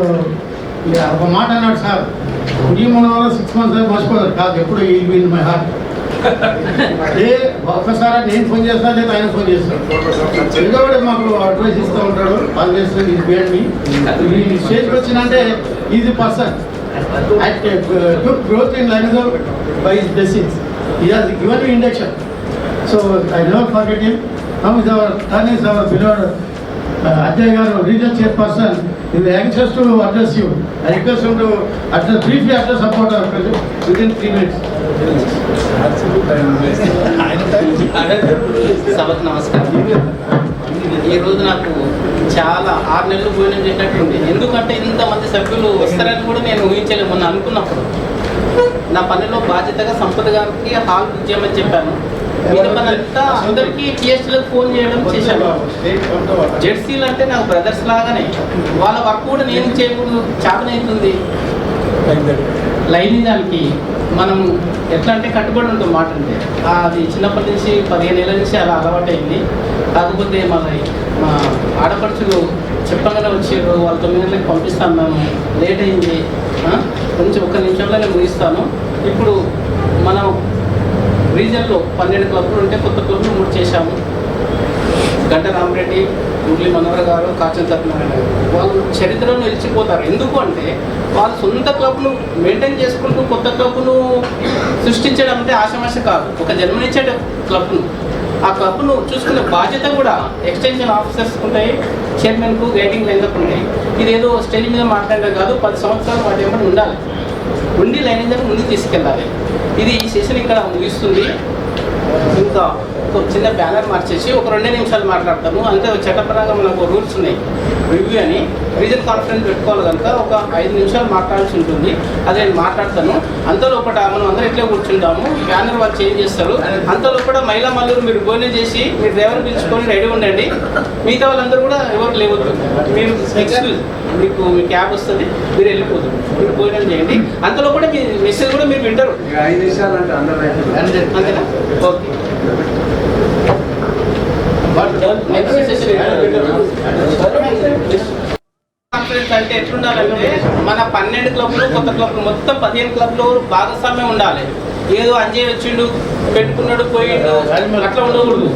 ఒక మాట అన్నాడు sir, ఉద్యమం వల్ల 6 months మర్చిపోతారు కాదు, ఎప్పుడు ఈ win my heart. ఒక్కసారి నేను ఫోన్ చేస్తాను లేదా ఆయన ఫోన్ చేస్తాను. ఏదో కూడా మాకు అడ్వైస్ ఇస్తూ ఉంటాడు. Always is behind me. ఈ స్టేజ్కి వచ్చినంటే is the person. I took growth in Lionism by his blessings. He has given me induction. So I never forget him. Now is our turn is our beloved Ajay Garu, regional chairperson. He is anxious to address you. I request him to briefly address about our project within 3 minutes.
సభకు నమస్కారం. ఈరోజు నాకు చాలా 6 నెలలు భోజనం చేసినట్టుంది. ఎందుకంటే ఇంతమంది సభ్యులు వస్తారని కూడా నేను ఊహించలేము. మొన్న అనుకున్నప్పుడు నా పనిలో బాధ్యతగా సంపద గారికి హాల్ బుక్ చేయమని చెప్పాను. మీద పని అంతా అందరికీ పిఎస్టీలకు ఫోన్ చేయడం చేశాను. జెడ్సీలు అంటే నాకు బ్రదర్స్ లాగానే, వాళ్ళ వర్క్ కూడా నేను చేయకూడదు చాకనవుతుంది. లైనిజానికి మనం ఎట్లా అంటే కట్టుబడి ఉంటాం మాట అంటే. అది చిన్నప్పటి నుంచి 15 ఏళ్ళ నుంచి అలా అలవాటు అయింది. కాకపోతే మా ఆడపడుచులు చెప్పగానే వచ్చారు, వాళ్ళు 9 గంటలకు పంపిస్తాను, మేము లేట్ అయింది, కొంచెం 1 నిమిషంలో నేను ముగిస్తాను. ఇప్పుడు మనం రీజన్లో 12 క్లబ్లు ఉంటే కొత్త క్లబ్లు 3 చేశాము. గంట రామరెడ్డి, మురళీ మనోహర్ గారు, కాచన్ సత్యనారాయణ గారు వాళ్ళు చరిత్రలో నిలిచిపోతారు. ఎందుకు అంటే వాళ్ళు సొంత క్లబ్ను మెయింటైన్ చేసుకుంటూ కొత్త క్లబ్ను సృష్టించడం అంటే ఆషామాష కాదు. ఒక జన్మనిచ్చే క్లబ్ను, ఆ క్లబ్ను చూసుకునే బాధ్యత కూడా ఎక్స్టెన్షన్ ఆఫీసర్స్ ఉంటాయి, చైర్మన్కు గైడింగ్ లైన్లకు ఉంటాయి. ఇదేదో స్టేజ్ మీద మాట్లాడడం కాదు, 10 సంవత్సరాలు వాటి ఏమంటే ఉండాలి, ఉండి లైనింగ్ ముందుకు తీసుకెళ్ళాలి. ఇది ఈ సెషన్ ఇక్కడ ముగిస్తుంది. ఇంకా ఒక చిన్న బ్యానర్ మార్చేసి ఒక 2 నిమిషాలు మాట్లాడతాము. అంటే చట్టపరంగా మనకు రూల్స్ ఉన్నాయి, రివ్యూ అని రీజన్ కాన్ఫరెన్స్ పెట్టుకోవాలి కనుక ఒక 5 నిమిషాలు మాట్లాడాల్సి ఉంటుంది. అది నేను మాట్లాడతాను. అంతలోపట మనం అందరూ ఎట్లా కూర్చుంటాము, బ్యానర్ వాళ్ళు చేంజ్ చేస్తారు. అంతలోపట మహిళా మల్లూరు మీరు భోజనం చేసి మీరు డ్రైవర్ పిలుచుకొని రెడీ ఉండండి. మిగతా వాళ్ళందరూ కూడా ఎవరు లేవద్దు. మీరు ఎక్స్క్యూజ్, మీకు మీ క్యాబ్ వస్తుంది, మీరు వెళ్ళిపోదు, మీరు భోజనం చేయండి. అంతలోపట మీ మెసేజ్ కూడా మీరు వింటారు.
5 నిమిషాలు అంటే
అంతేనా? ఓకే. కాన్ఫరెన్స్ అంటే ఎట్లుండాలంటే మన 12 క్లబ్లు, కొత్త క్లబ్లు, మొత్తం 15 క్లబ్లు భాగస్వామ్యం ఉండాలి. ఏదో అంజయ్ వచ్చిండు పెట్టుకున్నాడు పోయిండు అట్లా ఉండకూడదు.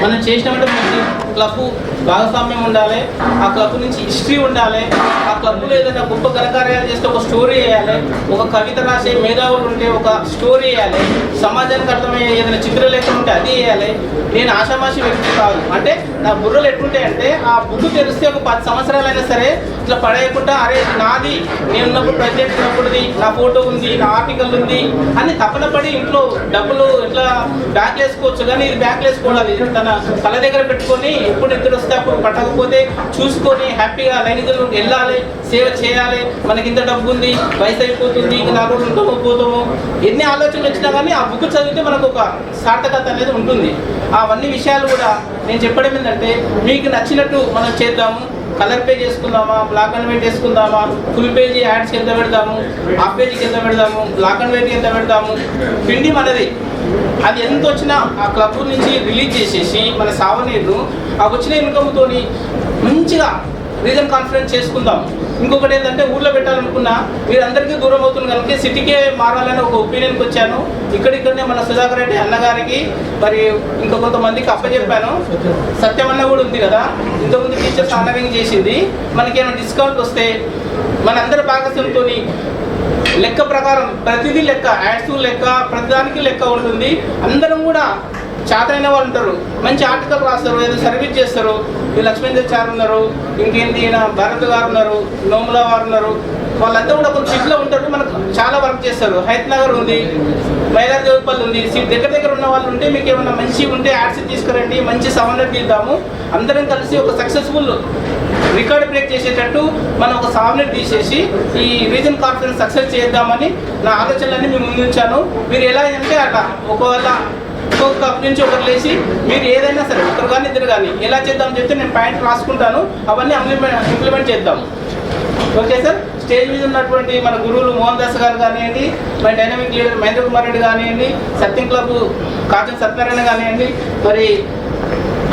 మనం చేసినామంటే మంచి క్లబ్ భాగస్వామ్యం ఉండాలి. ఆ క్లబ్ నుంచి హిస్టరీ ఉండాలి. ఆ క్లబ్లో ఏదైనా గొప్ప ఘనకార్యాలు చేస్తే ఒక స్టోరీ వేయాలి. ఒక కవిత రాసే మేధావులు ఉంటే ఒక స్టోరీ వేయాలి. సమాజానికి అర్థమయ్యే ఏదైనా చిత్రలేఖనం ఉంటే అది వేయాలి. నేను ఆషామాషి వ్యక్తి కాదు. అంటే నా బుర్రలు ఎట్లుంటాయంటే ఆ బుక్ తెలిస్తే ఒక 10 సంవత్సరాలైనా సరే ఇట్లా పడేయకుండా అరే నాది, నేను ఉన్నప్పుడు ప్రెసిడెంట్ ఉన్నప్పుడుది, నా ఫోటో ఉంది, నా ఆర్టికల్ ఉంది అని తపన పడి ఇంట్లో డబ్బులు ఇట్లా బ్యాంక్ వేసుకోవచ్చు. కానీ ఇది బ్యాంక్ వేసుకోవాలి. తన తల దగ్గర పెట్టుకొని ఎప్పుడు నిద్ర వస్తే అప్పుడు పట్టకపోతే చూసుకొని హ్యాపీగా లైన్లో వెళ్ళాలి, సేవ చేయాలి. మనకి ఇంత డబ్బు ఉంది, వయసు అయిపోతుంది, ఇంకా 4 రోజులు ఉంటామో పోతాము, ఎన్ని ఆలోచనలు వచ్చినా కానీ ఆ బుక్ చదివితే మనకు ఒక సార్థకత అనేది ఉంటుంది. అవన్నీ విషయాలు కూడా నేను చెప్పడం ఏంటంటే మీకు నచ్చినట్టు మనం చేద్దాము. కలర్ పేజ్ చేసుకుందామా, బ్లాక్ అండ్ వైట్ చేసుకుందామా, ఫుల్ పేజీ యాడ్స్కి ఎంత పెడదాము, హాఫ్ పేజీకి ఎంత పెడదాము, బ్లాక్ అండ్ వైట్కి ఎంత పెడదాము, పిండి మనది. అది ఎంత వచ్చినా ఆ క్లబ్ నుంచి రిలీజ్ చేసేసి మన సావనీరును ఆ వచ్చిన ఇన్కమ్తో మంచిగా రీజన్ కాన్ఫరెన్స్ చేసుకుందాం. ఇంకొకటి ఏంటంటే ఊర్లో పెట్టాలనుకున్నా మీరు అందరికీ దూరం అవుతుంది కనుక సిటీకే మారాలని ఒక ఒపీనియన్కి వచ్చాను. ఇక్కడిక్కడనే మన సుధాకర్ రెడ్డి అన్నగారికి మరి ఇంకా కొంతమందికి అప్పచెప్పాను. సత్యమన్న కూడా ఉంది కదా, ఇంతకుముందు టీచర్స్ ఆనరింగ్ చేసింది. మనకేమైనా డిస్కౌంట్ వస్తే మనందరి భాగస్వామ్యంతో లెక్క ప్రకారం ప్రతిదీ లెక్క, యాడ్స్ లెక్క, ప్రతిదానికి లెక్క ఉంటుంది. అందరం కూడా చేతైన వాళ్ళు ఉంటారు, మంచి ఆర్టికల్ రాస్తారు, ఏదో సర్వీస్ చేస్తారు. ఈ లక్ష్మీందర్ చార్ ఉన్నారు, ఇంకేంటి భరత్ గారు ఉన్నారు, నోముల వారు ఉన్నారు. వాళ్ళంతా కూడా కొంచెం సిటీలో ఉంటారు, మనకు చాలా వర్క్ చేస్తారు. హైత్ నగర్ ఉంది, మైదార్ దేవపల్లి ఉంది. దగ్గర దగ్గర ఉన్న వాళ్ళు ఉంటే మీకు ఏమైనా మంచి ఉంటే యాడ్స్ తీసుకురండి, మంచి సవరణ తీద్దాము. అందరం కలిసి ఒక సక్సెస్ఫుల్ రికార్డ్ బ్రేక్ చేసేటట్టు మనం ఒక సావనెట్ తీసేసి ఈ రీజన్ కాన్ఫరెన్స్ సక్సెస్ చేద్దామని నా ఆలోచనలన్నీ మేము ముందుంచాను. మీరు ఎలా అంటే అట్లా ఒకవేళ ఒక్కొక్క కప్ నుంచి ఒకరు లేచి మీరు ఏదైనా సరే ఒకరు కానీ ఇద్దరు కానీ ఎలా చేద్దామని చెప్తే నేను పాయింట్ రాసుకుంటాను. అవన్నీ ఇంప్లిమెంట్ చేద్దాం. Okay sir. స్టేజ్ మీద ఉన్నటువంటి మన గురువులు మోహన్ దాస్ గారు కానివ్వండి, మన డైనమిక్ లీడర్ మహేంద్ర కుమార్ రెడ్డి కానివ్వండి, సత్యం క్లబ్ కాజన్ సత్యనారాయణ కానివ్వండి, మరి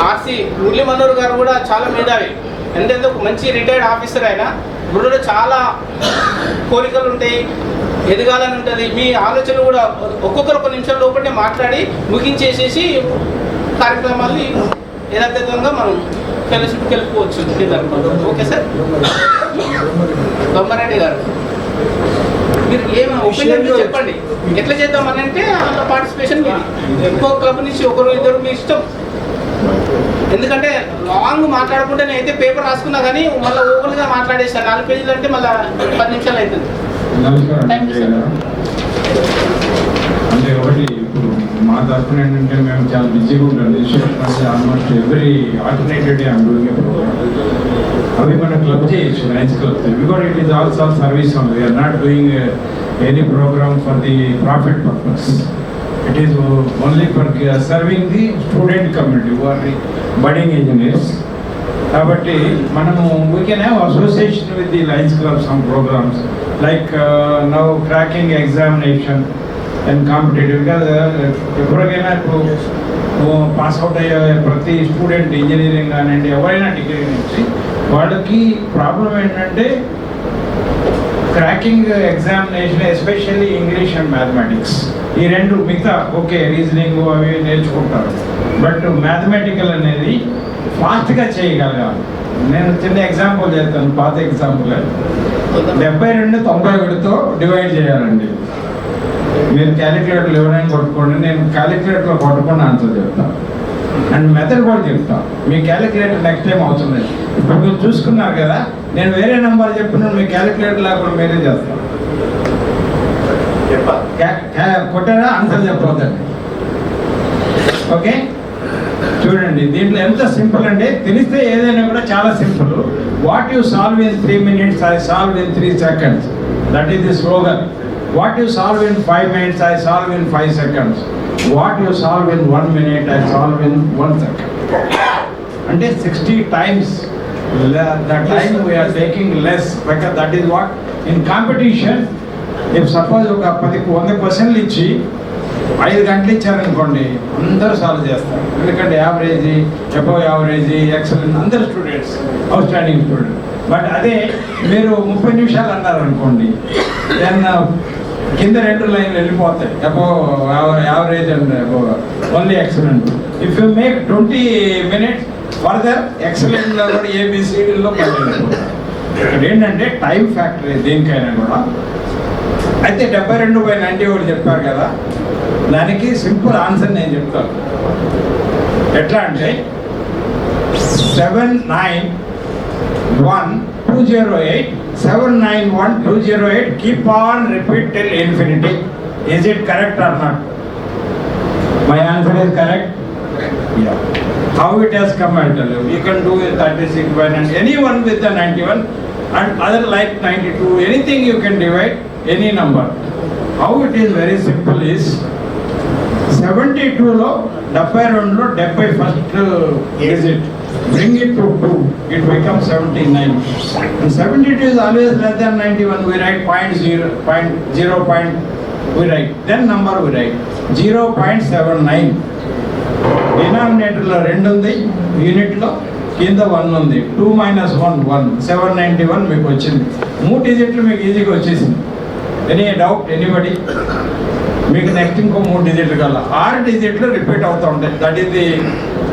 ఆర్సి మురళీ మనోహర్ గారు కూడా చాలా మేధావి. ఎందుకంటే ఒక మంచి రిటైర్డ్ ఆఫీసర్ ఆయన. గురువులో చాలా కోరికలు ఉంటాయి, ఎదగాలని ఉంటుంది. మీ ఆలోచనలు కూడా ఒక్కొక్కరు 1 నిమిషం లోపలనే మాట్లాడి ముగించేసేసి కార్యక్రమాన్ని యథాతథంగా మనం ఫెలోషిప్కి వెళ్ళిపోవచ్చు. Okay sir. బొమ్మారెడ్డి గారు మీరు ఏం ఒపీనియన్ చెప్పండి, ఎట్లా చేద్దామని అంటే అంత పార్టిసిపేషన్ మీది. ఇంకో క్లబ్ నుంచి ఒకరు ఇద్దరు మీ ఇష్టం. ఎందుకంటే లాంగ్ మాట్లాడుకుంటే నేనైతే పేపర్ రాసుకున్నా కానీ మళ్ళీ ఓపెన్గా మాట్లాడేసాను. 4 పేజీలు అంటే మళ్ళీ 10 నిమిషాలు అవుతుంది.
అంటే ఒకటి ఇప్పుడు మా తరఫున ఏంటంటే మేము చాలా బిజీగా ఉంటాం. Almost every alternative day I'm doing a program. అవి మనం క్లబ్ చేయొచ్చు, Lions club. Because it is also service only. We are not doing any program for the profit purpose. It is only for serving the student community who are the budding engineers. కాబట్టి మనము we can have association with the Lions Club some programs like now cracking examination and competitive. Because ఎవరికైనా ఇప్పుడు pass out అయ్యే ప్రతి student engineering కానివ్వండి ఎవరైనా degree నుంచి వాళ్ళకి ప్రాబ్లం ఏంటంటే cracking examination, especially English and mathematics. ఈ రెండు మిగతా ఓకే రీజనింగ్ అవి నేర్చుకుంటారు, బట్ మ్యాథమెటికల్ అనేది ఫాస్ట్గా చేయగలగాలి. నేను చిన్న ఎగ్జాంపుల్ చేస్తాను, పాత ఎగ్జాంపుల్. 72 91తో డివైడ్ చేయాలండి. మీరు క్యాలిక్యులేటర్లు ఎవరైనా కొట్టుకోండి, నేను క్యాలిక్యులేటర్లో కొట్టుకొని ఆన్సర్ చెప్తాను అండ్ మెథడ్ కూడా చెప్తాను. మీ క్యాలిక్యులేటర్ నెక్స్ట్ టైం అవసరం లేదు. ఇప్పుడు మీరు చూసుకున్నారు కదా, నేను వేరే నెంబర్ చెప్పిన మీ క్యాలిక్యులేటర్ లేకుండా మీరే చేస్తాను. కొట్టారా ఆన్సర్ చెప్పవద్దండి. ఓకే, చూడండి దీంట్లో ఎంత సింపుల్ అంటే తెలిస్తే ఏదైనా కూడా చాలా simple. What you solve in 3 minutes I solve in 3 seconds. That is the slogan. What you solve in 5 minutes I solve in 5 seconds. What you solve in 1 minute I solve in 1 second. అంటే 60 times the time we are taking less, because that is what in competition. If suppose ఒక 100 క్వశ్చన్లు ఇచ్చి 5 గంటలు ఇచ్చారనుకోండి, అందరూ solve చేస్తారు. ఎందుకంటే average, above average, excellent అందరు students, out standing student. But అదే మీరు 30 నిమిషాలు అన్నారనుకోండి, దెన్ కింద 2 లైన్లు వెళ్ళిపోతాయి, above average and above only excellent. If you make 20 minutes further ఎక్సలెంట్లో కూడా ఏబిసిడీలో వెళ్ళిపోతారు. ఇక్కడ ఏంటంటే టైం ఫ్యాక్టరీ దేనికైనా కూడా. అయితే 72/90 ఒకటి చెప్పారు కదా, దానికి సింపుల్ ఆన్సర్ నేను చెప్తాను. ఎట్లా అంటే 791,208 791,208 keep on repeat till infinity. Is it correct or not? My answer is correct. Yeah. How it has come, I'll tell you. You can do it 36 by 90. Anyone with the 91 and other like 92, anything you can divide any number. How it is very simple is 72 లో 72 లో 70 first digit. Bring it to 2, it becomes 79. And 72 is always less than 91. We write 0.0, we write. Then number we write 0.79. డినామినేటర్లో 2 ఉంది, యూనిట్లో కింద 1 ఉంది. 2 - 1 1 791 మీకు వచ్చింది. 3 డిజిట్లు మీకు ఈజీగా వచ్చేసింది. Any doubt anybody? మీకు నెక్స్ట్ ఇంకో 3 డిజిట్లు కల్లా 6 డిజిట్లు రిపీట్ అవుతూ ఉంటాయి. That is the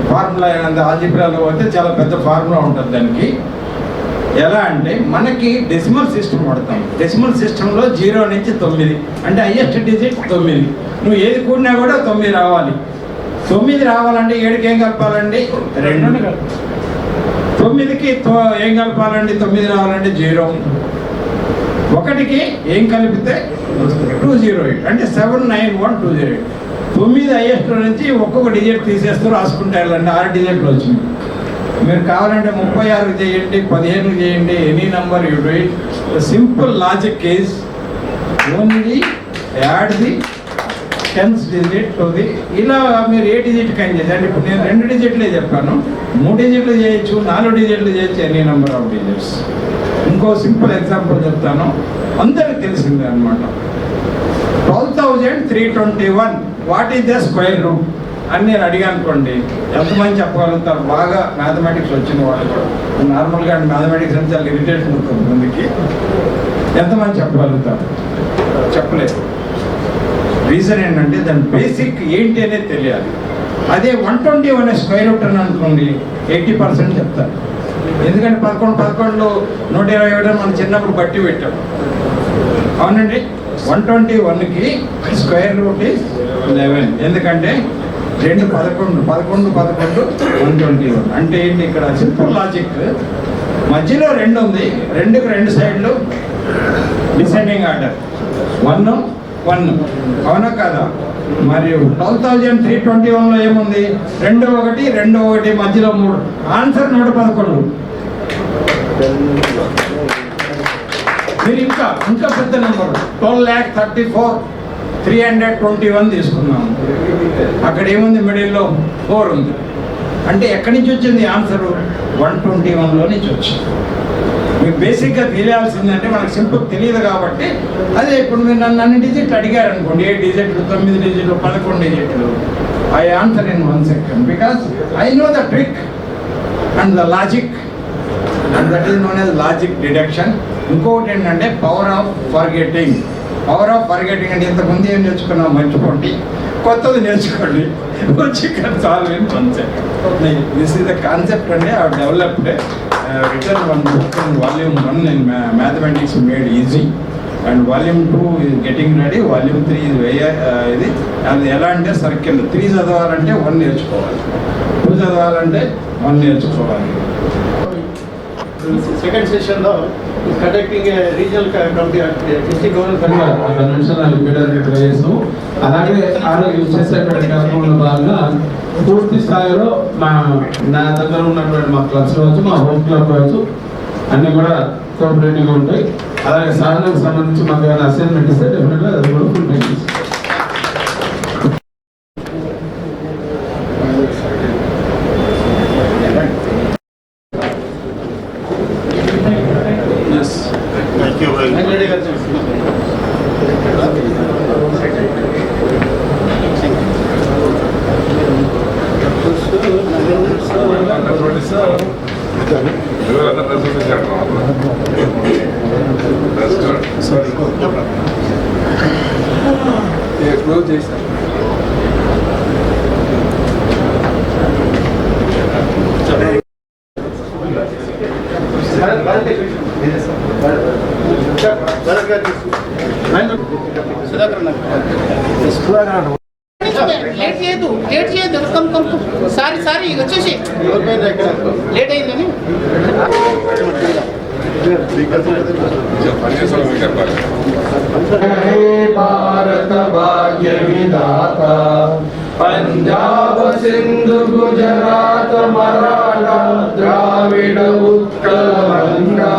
formula. ఆల్జీబ్రాలో అయితే చాలా పెద్ద ఫార్ములా ఉంటుంది దానికి. ఎలా అంటే మనకి డెసిమల్ సిస్టమ్ వాడతాం. డెసిమల్ సిస్టంలో 0 నుంచి 9 అంటే హైయెస్ట్ డిజిట్ 9. నువ్వు ఏది కూడినా కూడా 9 రావాలి. 9 రావాలంటే 7కి ఏం కలపాలండి? 2. 9కి ఏం కలపాలండి? 9 రావాలంటే 0. 1కి ఏం కలిపితే 208 అంటే 791,208. 9 హైయెస్ట్ నుంచి ఒక్కొక్క డిజిట్ తీసేస్తూ రాసుకుంటే వెళ్ళండి. 6 డిజిట్లు వచ్చింది. మీరు కావాలంటే 36 చేయండి, 15 చేయండి, any number you do it. Simple logic is only add the 10th digit to the. ఇలా మీరు ఏ డిజిట్ కైన్ చేయాలి అంటే ఇప్పుడు నేను 2 డిజిట్లే చెప్పాను. 3 డిజిట్లు చేయొచ్చు, 4 డిజిట్లు చేయొచ్చు, ఎనీ నెంబర్ ఆఫ్ డిజిట్స్. ఇంకో సింపుల్ ఎగ్జాంపుల్ చెప్తాను, అందరికి తెలిసిందే అనమాట. 12,321 what is the square root అని నేను అడిగాను అనుకోండి, ఎంతమంది చెప్పగలుగుతారు? బాగా మ్యాథమెటిక్స్ వచ్చిన వాళ్ళు కూడా. నార్మల్గా మ్యాథమెటిక్స్ అంటే చాలా ఇరిటేషన్ ఉంటుంది మందికి. ఎంతమంది చెప్పగలుగుతారు? చెప్పలేదు. రీజన్ ఏంటంటే దాని బేసిక్ ఏంటి అనేది తెలియాలి. అదే 121 స్క్వేర్ రూట్ అని అనుకోండి 80% చెప్తారు. ఎందుకంటే 11 121 మనం చిన్నప్పుడు బట్టి పెట్టాం. అవునండి, 121కి స్క్వేర్ రూట్ ఈజ్ 11. ఎందుకంటే 2 11 121 అంటే ఏంటి? ఇక్కడ సింపుల్ లాజిక్. మధ్యలో 2 ఉంది, 2కి 2 సైడ్లు డిసెండింగ్ ఆర్డర్ 1 1. అవునా కదా? మరియు 12,321లో ఏముంది? 2 1 2 1 మధ్యలో 3. ఆన్సర్ 111. మీరు ఇంకా పెద్ద నెంబర్ 12,34,321 తీసుకున్నాము. అక్కడ ఏముంది? మిడిల్లో 4 ఉంది. అంటే ఎక్కడి నుంచి వచ్చింది ఆన్సరు? 121లో నుంచి వచ్చింది. మీకు బేసిక్గా తెలియాల్సిందంటే మనకు సింపుల్ తెలియదు కాబట్టి అదే. ఇప్పుడు మీరు నన్ను అన్ని డిజిట్లు అడిగారు అనుకోండి, 8 డిజిట్లు 9 డిజిట్లు 11 డిజిట్లు, I answer in 1 second because I know the trick and the logic, and that is known as logic deduction. ఇంకొకటి ఏంటంటే power of forgetting. Power of forgetting అంటే ఇంతకుముందు ఏం నేర్చుకున్నాం మర్చిపోండి, కొత్తది నేర్చుకోండి. వచ్చి solve in 1 second. This is the concept అండి. I developed written one book in volume 1 in mathematics made easy, and volume 2 is getting ready. Volume 3 is ఇది. అది ఎలా అంటే సర్కిల్ 3 చదవాలంటే 1 నేర్చుకోవాలి, 2 చదవాలంటే 1 నేర్చుకోవాలి.
సెకండ్ సెషన్లో conducting regional committee district government
convention repeat try చేస్తాం. అలాగే యూజ్ చేసే కార్యక్రమంలో భాగంగా పూర్తి స్థాయిలో నా దగ్గర ఉన్నటువంటి మా క్లబ్స్ కావచ్చు, మా హోమ్ క్లబ్ కావచ్చు, అన్నీ కూడా కోఆపరేటివ్గా ఉంటాయి. అలాగే సాధనకు సంబంధించి మాకు ఏమైనా అసైన్మెంట్ ఇస్తే డెఫినెట్గా అది కూడా ఫుల్ టైం ఇస్తాం.
క్లోజ్ చేశారు.
లేట్ చేయదు సారీ వచ్చేసి లేట్ అయిందని
భారత భాగ్య విధాత పంజాబ్ సింధు గుజరాత మరాఠా ద్రావిడ ఉత్కల గంగా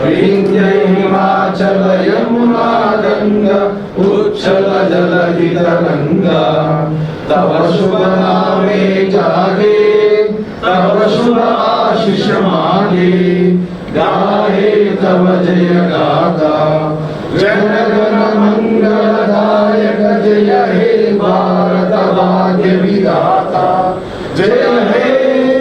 వింధ్య హిమాచల యమునా గంగా ఉచ్చల జలధి గంగా తవ శుభ నామే జాగే तव शुभ आशीष मांगे गाहे तव जय गाथा जन गण मंगलदायक जय हे भारत भाग्य विधाता जय हे